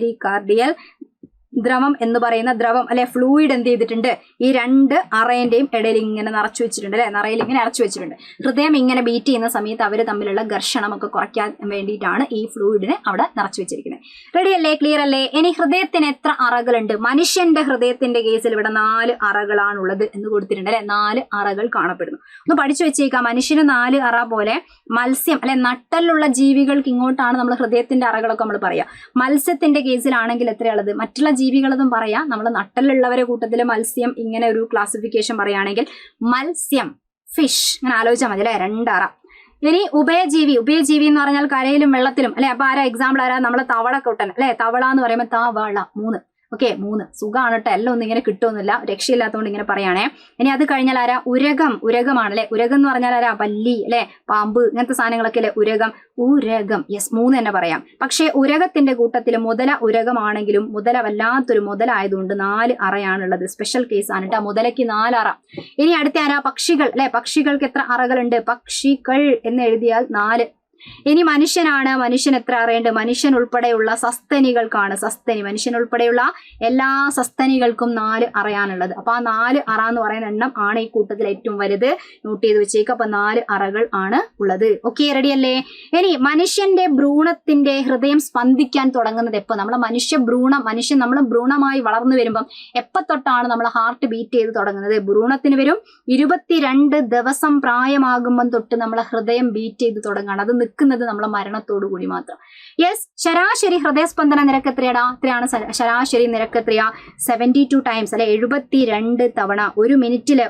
A: ദ്രവം എന്ന് പറയുന്ന ദ്രവം അല്ലെ, ഫ്ലൂയിഡ് എന്ത് ചെയ്തിട്ടുണ്ട്? ഈ 2 അറേന്റെയും ഇടയിൽ ഇങ്ങനെ നിറച്ചു വെച്ചിട്ടുണ്ട് അല്ലെ, നിറയിൽ ഇങ്ങനെ അടച്ചു വെച്ചിട്ടുണ്ട്. ഹൃദയം ഇങ്ങനെ ബീറ്റ് ചെയ്യുന്ന സമയത്ത് അവർ തമ്മിലുള്ള ഘർഷണം ഒക്കെ കുറയ്ക്കാൻ വേണ്ടിയിട്ടാണ് ഈ ഫ്ലൂയിഡിനെ അവിടെ നിറച്ചു വെച്ചിരിക്കുന്നത്. റെഡി അല്ലേ? ക്ലിയർ അല്ലേ? ഇനി ഹൃദയത്തിന് എത്ര അറകളുണ്ട്? മനുഷ്യന്റെ ഹൃദയത്തിന്റെ കേസിൽ ഇവിടെ 4 അറകളാണുള്ളത് എന്ന് കൊടുത്തിട്ടുണ്ട് അല്ലെ, 4 അറകൾ കാണപ്പെടുന്നു. ഒന്ന് പഠിച്ചു വെച്ചേക്കാം. മനുഷ്യന് 4 അറ പോലെ മത്സ്യം അല്ലെ, നട്ടലുള്ള ജീവികൾക്ക് ഇങ്ങോട്ടാണ് നമ്മൾ ഹൃദയത്തിന്റെ അറകളൊക്കെ നമ്മൾ പറയാ. മത്സ്യത്തിന്റെ കേസിലാണെങ്കിൽ എത്രയുള്ളത്? മറ്റുള്ള ജീവികളതും പറയാം. നമ്മൾ നട്ടലുള്ളവരെ കൂട്ടത്തില് മത്സ്യം ഇങ്ങനെ ഒരു ക്ലാസിഫിക്കേഷൻ പറയുകയാണെങ്കിൽ മത്സ്യം, ഫിഷ്, ഇങ്ങനെ ആലോചിച്ചാൽ മതി അല്ലെ, 2 അറ. ഇനി ഉഭയജീവി എന്ന് പറഞ്ഞാൽ കരയിലും വെള്ളത്തിലും അല്ലെ. അപ്പൊ ആരാ എക്സാമ്പിൾ? ആരാ? നമ്മളെ തവളക്കൊട്ടൻ അല്ലെ. തവള എന്ന് പറയുമ്പോൾ തവള 3. ഓക്കെ, 3 സുഖമാണ് കേട്ടോ. എല്ലാം ഒന്നും ഇങ്ങനെ കിട്ടുമൊന്നുമില്ല, രക്ഷയില്ലാത്തതുകൊണ്ട് ഇങ്ങനെ പറയുകയാണേ. ഇനി അത് കഴിഞ്ഞാൽ ആരാ? ഉരകമാണ് അല്ലെ. ഉരകം എന്ന് പറഞ്ഞാൽ ആരാ? പല്ലി അല്ലെ, പാമ്പ്, ഇങ്ങനത്തെ സാധനങ്ങളൊക്കെ അല്ലെ ഉരകം. യെസ്, 3 തന്നെ പറയാം. പക്ഷേ ഉരകത്തിന്റെ കൂട്ടത്തിൽ മുതല ഉരകമാണെങ്കിലും മുതല വല്ലാത്തൊരു മുതലായതുകൊണ്ട് 4 അറയാണുള്ളത്. സ്പെഷ്യൽ കേസ് ആണ് കേട്ടോ. മുതലയ്ക്ക് 4 അറ. ഇനി അടുത്ത ആരാ? പക്ഷികൾ അല്ലെ. പക്ഷികൾക്ക് എത്ര അറകളുണ്ട്? പക്ഷികൾ എന്ന് എഴുതിയാൽ 4 ഇനി മനുഷ്യനാണ്. മനുഷ്യൻ എത്ര അറയുണ്ട്? മനുഷ്യൻ ഉൾപ്പെടെയുള്ള സസ്തനികൾക്കാണ്. മനുഷ്യൻ ഉൾപ്പെടെയുള്ള എല്ലാ സസ്തനികൾക്കും 4 അറയാണുള്ളത്. അപ്പൊ ആ 4 അറ എന്ന് പറയുന്ന എണ്ണം ആണ് ഈ കൂട്ടത്തിൽ ഏറ്റവും വലുത്. നോട്ട് ചെയ്ത് വെച്ചേക്ക്. അപ്പൊ 4 അറകൾ ആണ് ഉള്ളത്. ഓക്കെ, റെഡി അല്ലേ? ഇനി മനുഷ്യന്റെ ഭ്രൂണത്തിന്റെ ഹൃദയം സ്പന്ദിക്കാൻ തുടങ്ങുന്നത് എപ്പോ? നമ്മളെ നമ്മൾ ഭ്രൂണമായി വളർന്നു വരുമ്പം എപ്പോ തൊട്ടാണ് നമ്മൾ ഹാർട്ട് ബീറ്റ് ചെയ്ത് തുടങ്ങുന്നത്? ഭ്രൂണത്തിന് വരും 22 ദിവസം പ്രായമാകുമ്പം തൊട്ട് നമ്മളെ ഹൃദയം ബീറ്റ് ചെയ്ത് തുടങ്ങുകയാണ്. അത് നിൽക്കുന്നത് നമ്മളെ മരണത്തോടു കൂടി മാത്രം. യെസ്, ശരാശരി ഹൃദയസ്പന്ദന നിരക്ക് എത്രയാണ്? ശരാശരി നിരക്ക് എത്രയാ? 72 ടൈംസ് അല്ലെ, 72 തവണ ഒരു മിനിറ്റില്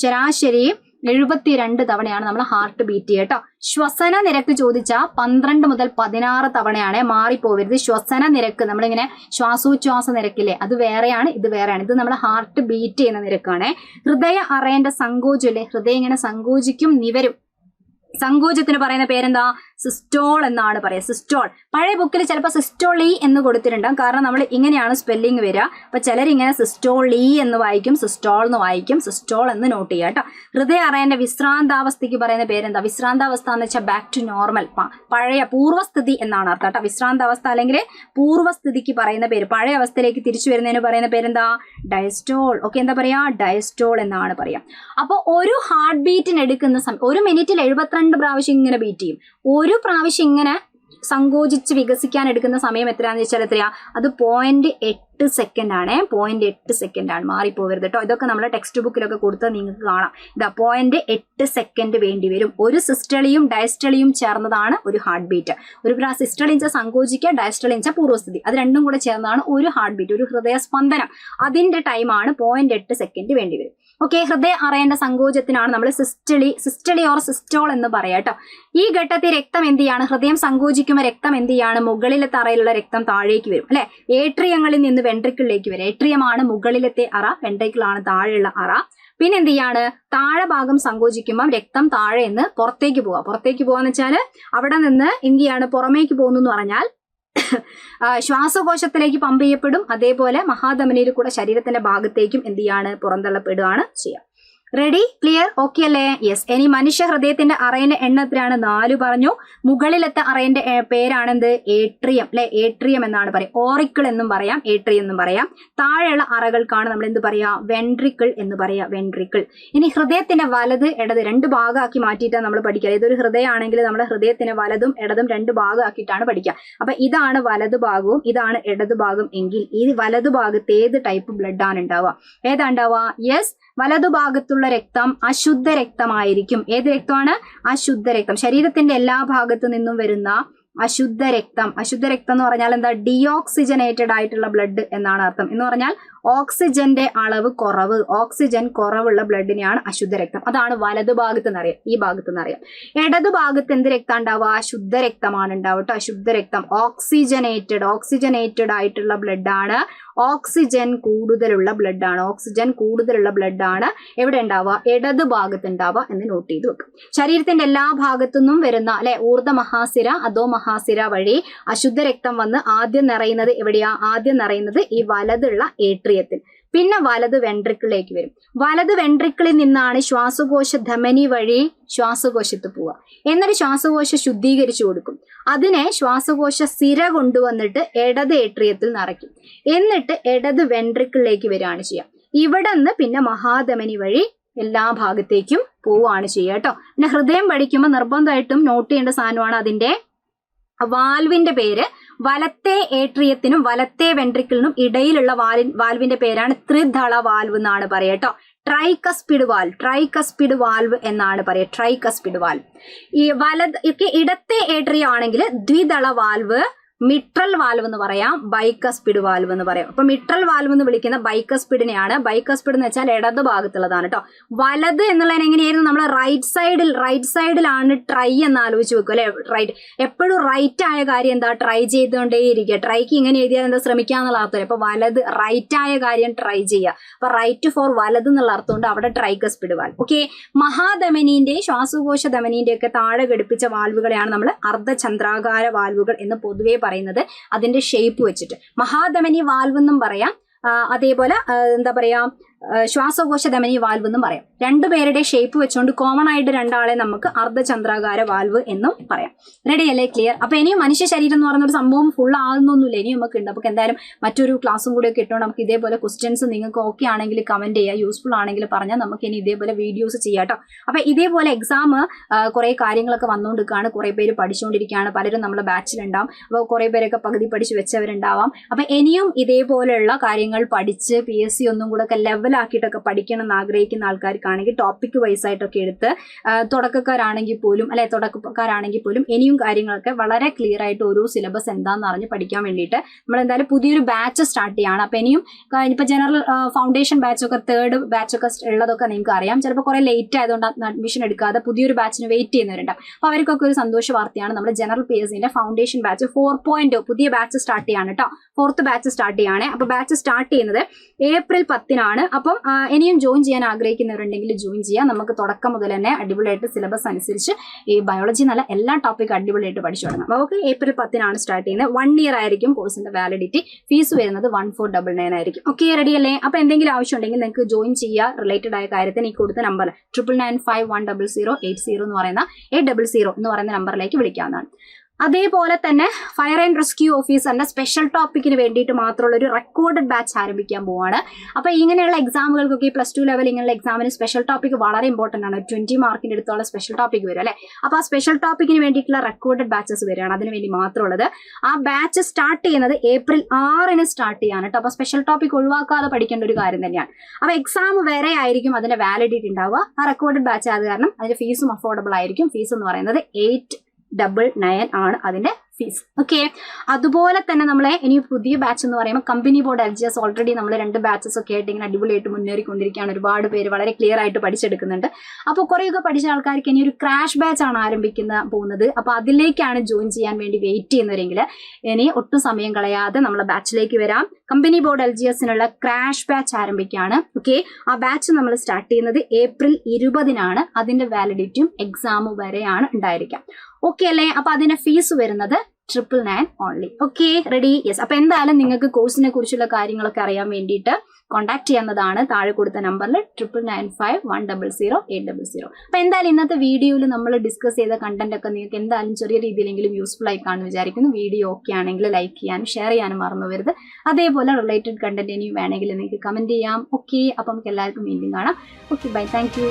A: ശരാശരി 72 തവണയാണ് നമ്മൾ ഹാർട്ട് ബീറ്റ് ചെയ്യുക കേട്ടോ. ശ്വസന നിരക്ക് ചോദിച്ചാൽ 12 മുതൽ 16 തവണയാണ്. മാറിപ്പോവരുത്. ശ്വസന നിരക്ക് നമ്മളിങ്ങനെ ശ്വാസോച്ഛ്വാസ നിരക്കില്ലേ, അത് വേറെയാണ്, ഇത് വേറെയാണ്. ഇത് നമ്മൾ ഹാർട്ട് ബീറ്റ് ചെയ്യുന്ന നിരക്കാണ്. ഹൃദയ അറേന്റെ സങ്കോചമില്ലേ, ഹൃദയം ഇങ്ങനെ സങ്കോചിക്കും നിവരും. സങ്കോചത്തിന് പറയുന്ന പേരെന്താ? സിസ്റ്റോൾ എന്നാണ് പറയുക. സിസ്റ്റോൾ. പഴയ ബുക്കിൽ ചിലപ്പോൾ സിസ്റ്റോളി എന്ന് കൊടുത്തിട്ടുണ്ടാകും. കാരണം നമ്മൾ ഇങ്ങനെയാണ് സ്പെല്ലിംഗ് വരിക. അപ്പൊ ചിലരിങ്ങനെ സിസ്റ്റോളി എന്ന് വായിക്കും, സിസ്റ്റോൾ എന്ന് വായിക്കും. സിസ്റ്റോൾ എന്ന് നോട്ട് ചെയ്യുക കേട്ടോ. ഹൃദയ അറേന്റെ വിശ്രാന്താവസ്ഥയ്ക്ക് പറയുന്ന പേരെന്താ? വിശ്രാന്താവസ്ഥ എന്ന് വെച്ചാൽ ബാക്ക് ടു നോർമൽ, പഴയ പൂർവ്വസ്ഥിതി എന്നാണ് അർത്ഥം കേട്ടോ. വിശ്രാന്താവസ്ഥ അല്ലെങ്കിൽ പൂർവ്വസ്ഥിതിക്ക് പറയുന്ന പേര്, പഴയ അവസ്ഥയിലേക്ക് തിരിച്ചു വരുന്നതിന് പറയുന്ന പേരെന്താ? ഡയസ്റ്റോൾ. ഓക്കെ, എന്താ പറയാ? ഡയസ്റ്റോൾ എന്നാണ് പറയാം. അപ്പോൾ ഒരു ഹാർട്ട് ബീറ്റിന് എടുക്കുന്ന സമയം, ഒരു മിനിറ്റിൽ 72 പ്രാവശ്യം ഇങ്ങനെ ബീറ്റ് ചെയ്യും. ഒരു പ്രാവശ്യം ഇങ്ങനെ സങ്കോചിച്ച് വികസിക്കാൻ എടുക്കുന്ന സമയം എത്രയാണെന്ന് വെച്ചാൽ എത്രയാ? അത് 0.8 സെക്കൻഡ് ആണ്. 0.8 സെക്കൻഡ് ആണ്. മാറിപ്പോവരുത് കേട്ടോ. ഇതൊക്കെ നമ്മളെ ടെക്സ്റ്റ് ബുക്കിലൊക്കെ കൊടുത്താൽ നിങ്ങൾക്ക് കാണാം. ഇതാ 0.8 സെക്കൻഡ് വേണ്ടി വരും. ഒരു സിസ്റ്റളിയും ഡയസ്റ്റളിയും ചേർന്നതാണ് ഒരു ഹാർട്ട് ബീറ്റ്. ഒരു സിസ്റ്റളിഞ്ച സങ്കോചിക്കുക, ഡയസ്റ്റളിഞ്ച പൂർവ്വസ്ഥിതി, അത് രണ്ടും കൂടെ ചേർന്നതാണ് ഒരു ഹാർട്ട് ബീറ്റ്, ഒരു ഹൃദയസ്പന്ദനം. അതിന്റെ ടൈമാണ് 0.8 സെക്കൻഡ് വേണ്ടി വരും. ഓക്കെ, ഹൃദയ അറേന്റെ സങ്കോചത്തിനാണ് നമ്മൾ സിസ്റ്റളി ഓർ സിസ്റ്റോൾ എന്ന് പറയാം കേട്ടോ. ഈ ഘട്ടത്തിൽ രക്തം എന്ത് ചെയ്യാണ്? ഹൃദയം സങ്കോചിക്കുമ്പോൾ രക്തം എന്ത് ചെയ്യാണ്? മുകളിലത്തെ അറയിലുള്ള രക്തം താഴേക്ക് വരും അല്ലെ. ഏട്രിയങ്ങളിൽ നിന്ന് വെൻട്രിക്കിളിലേക്ക് വരും. ഏട്രിയമാണ് മുകളിലത്തെ അറ, വെൻട്രിക്കിളാണ് താഴെയുള്ള അറ. പിന്നെ എന്ത് ചെയ്യാണ്? താഴെ ഭാഗം സങ്കോചിക്കുമ്പോൾ രക്തം താഴെ നിന്ന് പുറത്തേക്ക് പോവാന്ന് വെച്ചാല് അവിടെ നിന്ന് എന്ത് ചെയ്യാണ്? പുറമേക്ക് പോകുന്നു എന്ന് പറഞ്ഞാൽ ശ്വാസകോശത്തിലേക്ക് പമ്പ് ചെയ്യപ്പെടും. അതേപോലെ മഹാധമനിയിൽ കൂടെ ശരീരത്തിന്റെ ഭാഗത്തേക്കും എന്ത് ചെയ്യാണ്? പുറന്തള്ളപ്പെടുകയാണ് ചെയ്യുക. റെഡി? ക്ലിയർ? ഓക്കെ അല്ലേ? യെസ്. ഇനി മനുഷ്യ ഹൃദയത്തിന്റെ അറേന്റെ എണ്ണം എത്രയാണ്? 4 പറഞ്ഞു. മുകളിലത്തെ അറേന്റെ പേരാണെന്ത്? ഏട്രിയം അല്ലെ. ഏട്രിയം എന്നാണ് പറയാം. ഓറിക്കിൾ എന്നും പറയാം, ഏട്രിയം എന്നും പറയാം. താഴെയുള്ള അറകൾക്കാണ് നമ്മൾ എന്ത് പറയാ? വെൻട്രിക്കിൾ എന്ന് പറയാ. വെൻട്രിക്കിൾ. ഇനി ഹൃദയത്തിന്റെ വലത് ഇടത് 2 ഭാഗമാക്കി മാറ്റിയിട്ടാണ് നമ്മൾ പഠിക്കുക. ഇതൊരു ഹൃദയമാണെങ്കിൽ നമ്മുടെ ഹൃദയത്തിന് വലതും ഇടതും 2 ഭാഗമാക്കിയിട്ടാണ് പഠിക്കുക. അപ്പൊ ഇതാണ് വലതു ഭാഗവും ഇതാണ് ഇടതു ഭാഗം എങ്കിൽ ഈ വലതു ഭാഗത്ത് ഏത് ടൈപ്പ് ബ്ലഡ് ആണ് ഉണ്ടാവുക? ഏതാ ഉണ്ടാവുക? യെസ്, വലതുഭാഗത്തുള്ള രക്തം അശുദ്ധ രക്തമായിരിക്കും. ഏത് രക്തമാണ്? അശുദ്ധ രക്തം. ശരീരത്തിന്റെ എല്ലാ ഭാഗത്തു നിന്നും വരുന്ന അശുദ്ധ രക്തം. അശുദ്ധ രക്തം എന്ന് പറഞ്ഞാൽ എന്താ? ഡീഓക്സിജനേറ്റഡ് ആയിട്ടുള്ള ബ്ലഡ് എന്നാണ് അർത്ഥം. എന്ന് പറഞ്ഞാൽ ഓക്സിജന്റെ അളവ് കുറവ്, ഓക്സിജൻ കുറവുള്ള ബ്ലഡിനെയാണ് അശുദ്ധ രക്തം. അതാണ് വലതു ഭാഗത്ത് നിന്നറിയാം, ഈ ഭാഗത്ത് നിന്നറിയാം. ഇടതു ഭാഗത്ത് എന്ത് രക്തം ഉണ്ടാവുക? ശുദ്ധ രക്തമാണ് ഉണ്ടാവുക. അശുദ്ധ രക്തം ഓക്സിജനേറ്റഡ് ആയിട്ടുള്ള ബ്ലഡ് ആണ്. ഓക്സിജൻ കൂടുതലുള്ള ബ്ലഡ് ആണ്. ഓക്സിജൻ കൂടുതലുള്ള ബ്ലഡ് ആണ് എവിടെ ഉണ്ടാവുക? ഇടതു ഭാഗത്ത് ഉണ്ടാവുക എന്ന് നോട്ട് ചെയ്ത് വെക്കും. ശരീരത്തിന്റെ എല്ലാ ഭാഗത്തു നിന്നും വരുന്ന അല്ലെ ഊർദ്ധ മഹാസിര അധോ മഹാസിര വഴി അശുദ്ധ രക്തം വന്ന് ആദ്യം നിറയുന്നത് എവിടെയാ? ആദ്യം നിറയുന്നത് ഈ വലതുള്ള ഏട്രിയത്തിൽ. പിന്നെ വലത് വെൻട്രിക്കിളിലേക്ക് വരും. വലത് വെൻട്രിക്കിളിൽ നിന്നാണ് ശ്വാസകോശ ധമനി വഴി ശ്വാസകോശത്ത് പോവുക. എന്നിട്ട് ശ്വാസകോശം ശുദ്ധീകരിച്ചു കൊടുക്കും. അതിനെ ശ്വാസകോശ സിര കൊണ്ടുവന്നിട്ട് ഇടത് ഏട്രിയത്തിൽ നിറയ്ക്കും. എന്നിട്ട് ഇടത് വെൻട്രിക്കിളിലേക്ക് വരികയാണ് ചെയ്യുക. ഇവിടെ നിന്ന് പിന്നെ മഹാധമനി വഴി എല്ലാ ഭാഗത്തേക്കും പോവുകയാണ് ചെയ്യുക കേട്ടോ. പിന്നെ ഹൃദയം പഠിക്കുമ്പോൾ നിർബന്ധമായിട്ടും നോട്ട് ചെയ്യേണ്ട സാധനമാണ് അതിന്റെ വാൽവിന്റെ പേര്. വലത്തെ ഏട്രിയത്തിനും വലത്തെ വെൻട്രിക്കിളിനും ഇടയിലുള്ള വാൽവിന്റെ പേരാണ് ത്രിദള വാൽവ് എന്നാണ് പറയുക കേട്ടോ. ട്രൈകസ്പിഡ് വാൽവ് എന്നാണ് പറയുക. Tricuspid valve. ഈ ഇടത്തെ ഏട്രിയം ആണെങ്കിൽ ദ്വിദള വാൽവ്, മിട്രൽ വാൽവ് എന്ന് പറയാം, ബൈക്കസ്പിഡ് വാൽവ് എന്ന് പറയാം. അപ്പൊ മിട്രൽ വാൽവ് എന്ന് വിളിക്കുന്ന ബൈക്കസ്പിഡിനെയാണ്. ബൈക്കസ്പിഡ് എന്ന് വെച്ചാൽ ഇടത് ഭാഗത്തുള്ളതാണ് കേട്ടോ. വലത് എന്നുള്ളതിന് എങ്ങനെയായിരുന്നു? നമ്മൾ റൈറ്റ് സൈഡിലാണ് ട്രൈ എന്ന് ആലോചിച്ച് വെക്കും അല്ലെ. റൈറ്റ് എപ്പോഴും റൈറ്റ് ആയ കാര്യം എന്താ? ട്രൈ ചെയ്തുകൊണ്ടേയിരിക്കുക. ട്രൈക്ക് ഇങ്ങനെ എഴുതിയാൽ എന്താ? ശ്രമിക്കാന്നുള്ള അർത്ഥം. അപ്പൊ വലത് റൈറ്റ് ആയ കാര്യം ട്രൈ ചെയ്യുക. അപ്പൊ റൈറ്റ് ഫോർ വലത് എന്നുള്ള അർത്ഥമുണ്ട് അവിടെ ട്രൈകസ്പിഡ് വാൽവ്. ഓക്കെ, മഹാധമനീന്റെയും ശ്വാസകോശ ധമനീന്റെ ഒക്കെ താഴെ ഘടിപ്പിച്ച വാൽവുകളെയാണ് നമ്മൾ അർദ്ധചന്ദ്രാകാര വാൽവുകൾ എന്ന് പൊതുവെ പറയുന്നത്. അതിന്റെ ഷേപ്പ് വെച്ചിട്ട് മഹാധമനി വാൽവ് എന്നും പറയാം. അതേപോലെ എന്താ പറയാ, ശ്വാസകോശ ധമനി വാൽവ് എന്നും പറയാം. രണ്ടുപേരുടെ ഷേപ്പ് വെച്ചുകൊണ്ട് കോമൺ ആയിട്ട് രണ്ടാളെ നമുക്ക് അർദ്ധചന്ദ്രാകാര വാൽവ് എന്നും പറയാം. റെഡി അല്ലേ? ക്ലിയർ? അപ്പൊ ഇനിയും മനുഷ്യ ശരീരം എന്ന് പറയുന്ന ഒരു സംഭവം ഫുൾ ആകുന്നൊന്നുമില്ല, ഇനിയും നമുക്ക് ഉണ്ട്. നമുക്ക് എന്തായാലും മറ്റൊരു ക്ലാസ്സും കൂടെ ഒക്കെ ഇട്ടുകൊണ്ട് നമുക്ക് ഇതേപോലെ ക്വസ്റ്റ്യൻസ് നിങ്ങൾക്ക് ഓക്കെ ആണെങ്കിൽ കമന്റ് ചെയ്യുക, യൂസ്ഫുൾ ആണെങ്കിൽ പറഞ്ഞാൽ നമുക്ക് ഇനി ഇതേപോലെ വീഡിയോസ് ചെയ്യാം കേട്ടോ. അപ്പൊ ഇതേപോലെ എക്സാം കുറെ കാര്യങ്ങളൊക്കെ വന്നുകൊണ്ടിരിക്കുകയാണ്, കുറെ പേര് പഠിച്ചുകൊണ്ടിരിക്കുകയാണ്, പലരും നമ്മുടെ ബാച്ചിലുണ്ടാവും. അപ്പോൾ കുറെ പേരൊക്കെ പകുതി പഠിച്ച് വെച്ചവരുണ്ടാവാം. അപ്പൊ ഇനിയും ഇതേപോലെയുള്ള കാര്യങ്ങൾ പഠിച്ച് PSC ഒന്നും കൂടെ ഒക്കെ ലെവലാക്കിയിട്ടൊക്കെ പഠിക്കണം എന്ന് ആഗ്രഹിക്കുന്ന ആൾക്കാർക്കാണെങ്കിൽ ടോപ്പിക് വൈസ് ആയിട്ടൊക്കെ എടുത്ത് തുടക്കക്കാരാണെങ്കിൽ പോലും ഇനിയും കാര്യങ്ങളൊക്കെ വളരെ ക്ലിയർ ആയിട്ട് ഓരോ സിലബസ് എന്താണെന്ന് അറിഞ്ഞ് പഠിക്കാൻ വേണ്ടിയിട്ട് നമ്മൾ എന്തായാലും പുതിയൊരു ബാച്ച് സ്റ്റാർട്ട് ചെയ്യാണ്. അപ്പൊ ഇനിയും ഇപ്പൊ ജനറൽ ഫൗണ്ടേഷൻ ബാച്ചൊക്കെ 3rd ബാച്ചൊക്കെ ഉള്ളതൊക്കെ നിങ്ങൾക്ക് അറിയാം. ചിലപ്പോൾ കുറെ ലേറ്റ് ആയതുകൊണ്ട് അഡ്മിഷൻ എടുക്കാതെ പുതിയൊരു ബാച്ചിന് വെയിറ്റ് ചെയ്യുന്നവരുണ്ടാവും. അപ്പൊ അവർക്കൊക്കെ ഒരു സന്തോഷ വാർത്തയാണ്, നമ്മുടെ ജനറൽ PSCന്റെ ഫൗണ്ടേഷൻ ബാച്ച് 4.0 പുതിയ ബാച്ച് സ്റ്റാർട്ട് ചെയ്യാണ് കേട്ടോ. 4th ബാച്ച് സ്റ്റാർട്ട് ചെയ്യാണ്. അപ്പൊ ബാച്ച് സ്റ്റാർട്ട് ചെയ്യുന്നത് April 10 അപ്പം ഇനിയും ജോയിൻ ചെയ്യാൻ ആഗ്രഹിക്കുന്നവരുണ്ടെങ്കിൽ ജോയിൻ ചെയ്യാം. നമുക്ക് തുടക്കം മുതൽ തന്നെ അടിപൊളിയായിട്ട് സിലബസ് അനുസരിച്ച് ഈ ബയോളജി നല്ല എല്ലാ ടോപ്പിക്കും അടിപൊളിയായിട്ട് പഠിച്ചു തുടങ്ങാം. നമുക്ക് April 10 സ്റ്റാർട്ട് ചെയ്യുന്നത്. 1 year ആയിരിക്കും കോഴ്സിന്റെ വാലിഡിറ്റി. ഫീസ് വരുന്നത് 1499 ആയിരിക്കും. ഓക്കെ, റെഡി അല്ലേ? അപ്പൊ എന്തെങ്കിലും ആവശ്യം ഉണ്ടെങ്കിൽ നിങ്ങൾക്ക് ജോയിൻ ചെയ്യുക. റിലേറ്റഡ് ആയ കാര്യത്തിന് ഈ കൊടുത്ത നമ്പർ 99951080 എന്ന് പറയുന്ന 800 എന്ന് പറയുന്ന നമ്പറിലേക്ക് വിളിക്കാവുന്നതാണ്. അതേപോലെ തന്നെ ഫയർ ആൻഡ് റെസ്ക്യൂ ഓഫീസറിന്റെ സ്പെഷ്യൽ ടോപ്പിക്കിന് വേണ്ടിയിട്ട് മാത്രമുള്ള ഒരു റെക്കോർഡഡ് ബാച്ച് ആരംഭിക്കാൻ പോവാണ്. അപ്പൊ ഇങ്ങനെയുള്ള എക്സാമുകൾക്കൊക്കെ +2 ലെവൽ ഇങ്ങനെയുള്ള എക്സാമിന് സ്പെഷ്യൽ ടോപ്പിക് വളരെ ഇമ്പോർട്ടന്റ് ആണ്. 20 മാർക്കിന്റെ അടുത്തുള്ള സ്പെഷ്യൽ ടോപ്പിക് വരും അല്ലെ. അപ്പൊ ആ സ്പെഷ്യൽ ടോപ്പിക്കിന് വേണ്ടിയിട്ടുള്ള റെക്കോർഡഡ് ബാച്ചസ് വരികയാണ്. അതിന് വേണ്ടി മാത്രമുള്ളത്. ആ ബാച്ച് സ്റ്റാർട്ട് ചെയ്യുന്നത് April 6 സ്റ്റാർട്ട് ചെയ്യാണ് കേട്ടോ. അപ്പൊ സ്പെഷ്യൽ ടോപ്പിക് ഒഴിവാക്കാതെ പഠിക്കേണ്ട ഒരു കാര്യം തന്നെയാണ്. അപ്പൊ എക്സാം വരെ ആയിരിക്കും അതിന്റെ വാലിഡിറ്റി ഉണ്ടാവുക. ആ റെക്കോർഡഡ് ബാച്ച് ആയത് കാരണം അതിന്റെ ഫീസും അഫോർഡബിൾ ആയിരിക്കും. ഫീസ് എന്ന് പറയുന്നത് 899 ആണ് അതിന്റെ ഫീസ്. ഓക്കെ, അതുപോലെ തന്നെ നമ്മളെ ഇനി പുതിയ ബാച്ച് എന്ന് പറയുമ്പോൾ കമ്പനി ബോർഡ് LGS ഓൾറെഡി നമ്മൾ 2 ബാച്ചസ് ഒക്കെ ആയിട്ട് ഇങ്ങനെ അടിപൊളിയായിട്ട് മുന്നേറിക്കൊണ്ടിരിക്കുകയാണ്. ഒരുപാട് പേര് വളരെ ക്ലിയർ ആയിട്ട് പഠിച്ചെടുക്കുന്നുണ്ട്. അപ്പോൾ കുറേയൊക്കെ പഠിച്ച ആൾക്കാർക്ക് ഇനി ഒരു ക്രാഷ് ബാച്ച് ആണ് പോകുന്നത്. അപ്പോൾ അതിലേക്കാണ് ജോയിൻ ചെയ്യാൻ വേണ്ടി വെയിറ്റ് ചെയ്യുന്നവരെങ്കിൽ ഇനി ഒട്ടും സമയം കളയാതെ നമ്മളെ ബാച്ചിലേക്ക് വരാം. കമ്പനി ബോർഡ് LGSനുള്ള ക്രാഷ് ബാച്ച് ആരംഭിക്കുകയാണ്. ഓക്കെ, ആ ബാച്ച് നമ്മൾ സ്റ്റാർട്ട് ചെയ്യുന്നത് April 20 അതിന്റെ വാലിഡിറ്റിയും എക്സാമും വരെയാണ് ഉണ്ടായിരിക്കുക. ഓക്കെ അല്ലേ? അപ്പൊ അതിന്റെ ഫീസ് വരുന്നത് 999 ഓൺലി. Okay, ready? യെസ്. അപ്പൊ എന്തായാലും നിങ്ങൾക്ക് കോഴ്സിനെ കുറിച്ചുള്ള കാര്യങ്ങളൊക്കെ അറിയാൻ വേണ്ടിയിട്ട് കോൺടാക്ട് ചെയ്യാവുന്നതാണ് താഴെ കൊടുത്ത നമ്പറിൽ 9995100800. അപ്പൊ എന്തായാലും ഇന്നത്തെ വീഡിയോയിൽ നമ്മൾ ഡിസ്കസ് ചെയ്ത കണ്ടന്റ് ഒക്കെ നിങ്ങൾക്ക് എന്തായാലും ചെറിയ രീതിയിലെങ്കിലും യൂസ്ഫുൾ ആയി കാണുമെന്ന് വിചാരിക്കുന്നു. വീഡിയോ ഓക്കെ ആണെങ്കിൽ ലൈക്ക് ചെയ്യാനും ഷെയർ ചെയ്യാനും മറന്നു വരുത്. അതേപോലെ റിലേറ്റഡ് കണ്ടന്റ് ഇനിയും വേണമെങ്കിൽ നിങ്ങൾക്ക് കമന്റ് ചെയ്യാം. ഓക്കെ, അപ്പൊ നമുക്ക് എല്ലാവർക്കും വീണ്ടും കാണാം. Okay, bye, thank U.